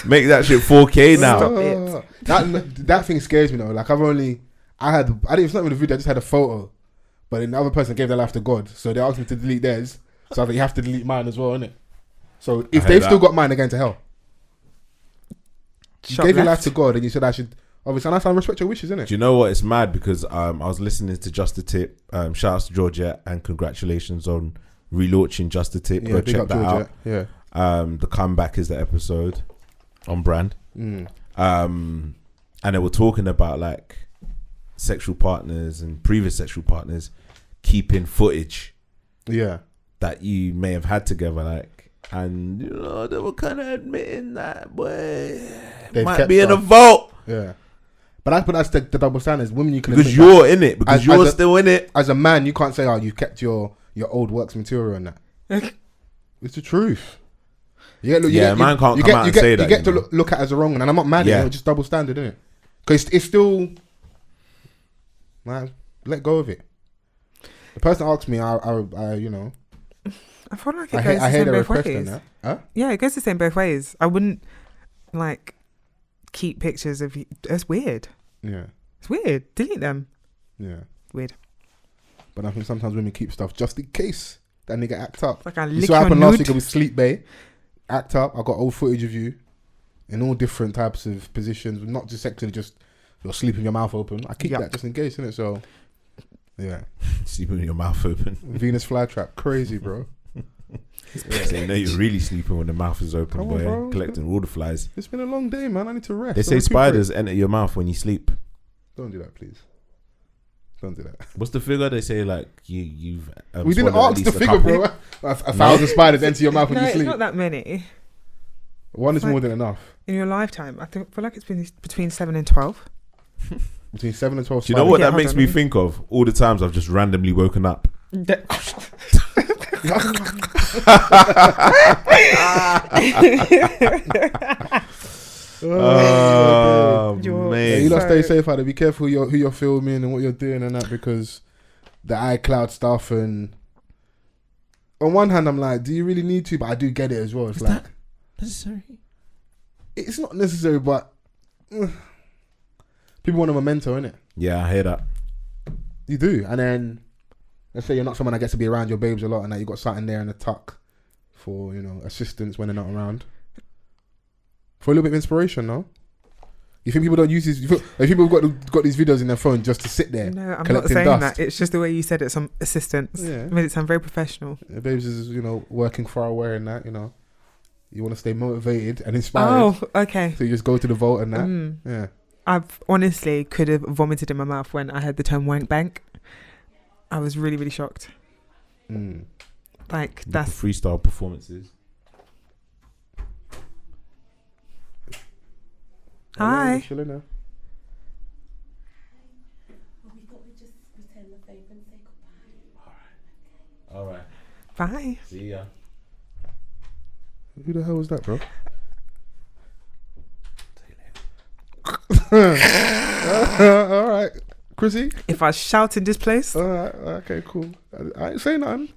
Make that shit 4K now. Stop it. That thing scares me though. Like it's not even a video. I just had a photo, but then the other person gave their life to God, so they asked me to delete theirs. So I think you have to delete mine as well, innit? So if they've still got mine, they're going to hell. You gave your life to God, and you said I should. Obviously, and I respect your wishes, innit? Do you know what? It's mad because I was listening to Just a Tip. Shout out to Georgette and congratulations on relaunching Just a Tip. Go check that out. Yeah. The comeback is the episode on brand. Mm. And they were talking about like sexual partners and previous sexual partners keeping footage Yeah. that you may have had together, like, and they were kind of admitting that They've might kept be in a stuff. vault. Yeah. But that's the double standards. Women, you can Because admit you're in it, because you're still in it. as a man, you can't say, "Oh, you kept your old works material and that." It's the truth. Man can't come out and say that. You get to look at it as a wrong one, and I'm not mad at it. It's just double standard, isn't it? Because it's still, man, let go of it. The person asked me, I I feel like it I goes the hear same the both request ways. on that. Huh? Yeah, it goes the same both ways. I wouldn't like keep pictures of you. It's weird. Yeah, It's weird. Delete them. yeah. Weird. But I think sometimes women keep stuff just in case that nigga act up. Like I You lick saw what your happened last nude. week with Sleep Bay. Act up. I got old footage of you in all different types of positions, not just sexually, just you're sleeping your mouth open. I keep Yuck. that just in case, innit? So, yeah. Sleeping with your mouth open. Venus flytrap, crazy, bro. So you know you're really sleeping when the mouth is open, Come on, boy. bro. Collecting all the flies. It's been a long day, man. I need to rest. They say spiders enter your mouth when you sleep. Don't do that, please. Don't do that. What's the figure? They say like you've. We didn't swallowed at ask the least a figure, couple. bro. A 1,000 spiders enter your mouth when No, you it's sleep. not that many One is Like- more than enough. in your lifetime. I feel like it's been between 7 and 12. Between 7 and 12 Do you know what Yeah, that hold makes on, me let me- think of? All the times I've just randomly woken up. Oh, You're- Yeah, man. you lot stay So- safe out there. Be careful who you're filming and what you're doing and that, because the iCloud stuff, and on one hand I'm like, do you really need to? But I do get it as well. It's Is like that necessary? it's not necessary, but people want a memento, innit? Yeah, I hear that. You do. And then let's say you're not someone that gets to be around your babes a lot and that you got something there in the tuck for assistance when they're not around. For a little bit of inspiration, no? You think people don't use these? If people have got these videos in their phone just to sit there? No, I'm not collecting saying dust? that. It's just the way you said it. Some assistance. Yeah. Made it sound very professional. Yeah, babes is working far away and that. You want to stay motivated and inspired. Oh, okay. So you just go to the vault and that. Yeah. I've honestly could have vomited in my mouth when I heard the term wank bank. I was really, really shocked. Like The that's freestyle performances. Hi. Chilling there. Well, we thought we'd just return the favour and say goodbye. All right. Bye. See ya. Who the hell was that, bro? All right, Chrissy. If I shout in this place, All right, okay, cool. I ain't say nothing.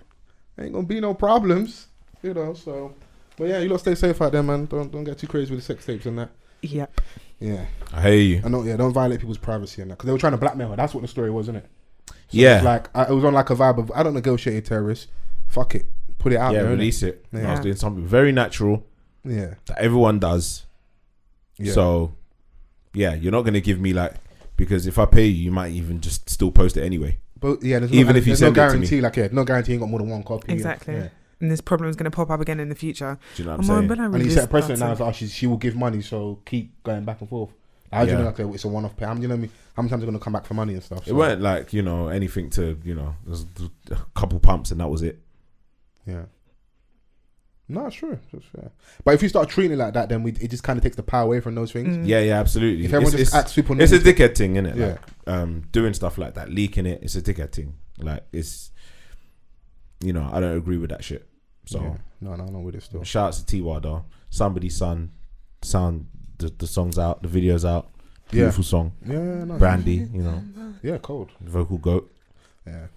Ain't gonna be no problems, So, but yeah, you lot stay safe out there, man. Don't get too crazy with the sex tapes and that. yep. Yeah, I hear you. I know. Yeah, don't violate people's privacy and that because they were trying to blackmail her. That's what the story was, isn't it? So Yeah. It was it was on like a vibe of I don't negotiate with terrorists. Fuck it, put it out Yeah, there. release it. Yeah. I was doing something very natural Yeah. that everyone does. Yeah. So, yeah, you're not gonna give me because if I pay you, you might even just still post it anyway. But yeah, there's Even no, if you there's send no it to me. guarantee. No guarantee you got more than one copy. Exactly. Yeah. And this problem is going to pop up again in the future. Do you know what I'm saying? But I And you released set a precedent that, now. She will give money, so keep going back and forth. How do you Yeah. know? Okay, it's a one-off pay. How many times they're gonna come back for money and stuff? It weren't anything to there's a couple pumps and that was it. Yeah. No, it's true. It's fair. But if you start treating it like that, then it just kind of takes the power away from those things. Yeah, absolutely. If everyone just acts super it's a normal, dickhead thing, isn't it? Yeah. Doing stuff like that, leaking it, it's a dickhead thing. It's I don't agree with that shit. So yeah. No, I'm not with it still. shout out to Tiwa though. Somebody's son, the song's out, the video's out. Beautiful song. Yeah, no. Brandy, Yeah, cold. vocal goat. Yeah.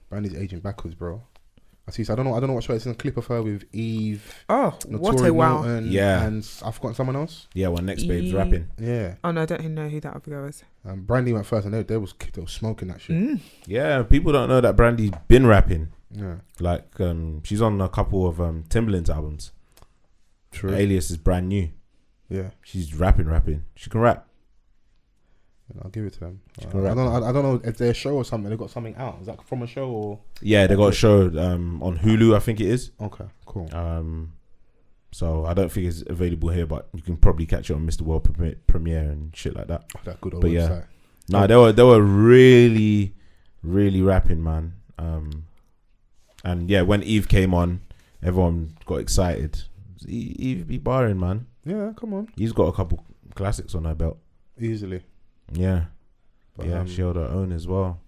Brandy's aging backwards, bro. I don't know what show it's in a clip of her with Eve. Oh, what Notori a wow. Milton, Yeah. And I've forgotten someone else. Yeah, when Next Babe's rapping. Yeah. Oh, no, I don't even know who that other girl is. Brandy went first and they was smoking that shit. Yeah, people don't know that Brandy's been rapping. Yeah. She's on a couple of Timbaland's albums. True. Her alias is brand new. Yeah. She's rapping. She can rap. I'll give it to them. I correct. don't know if they're a show or something. They got something out. Is that from a show or? Yeah, they got a show on Hulu, I think it is. Okay, cool. So I don't think it's available here, but you can probably catch it on Mr. World Premiere and shit like that. That good old But website. No, they were really, really rapping, man. And yeah, when Eve came on, everyone got excited. Eve be barring, man. Yeah, come on. He's got a couple classics on her belt. Easily. Yeah. But, Yeah, she held her own as well.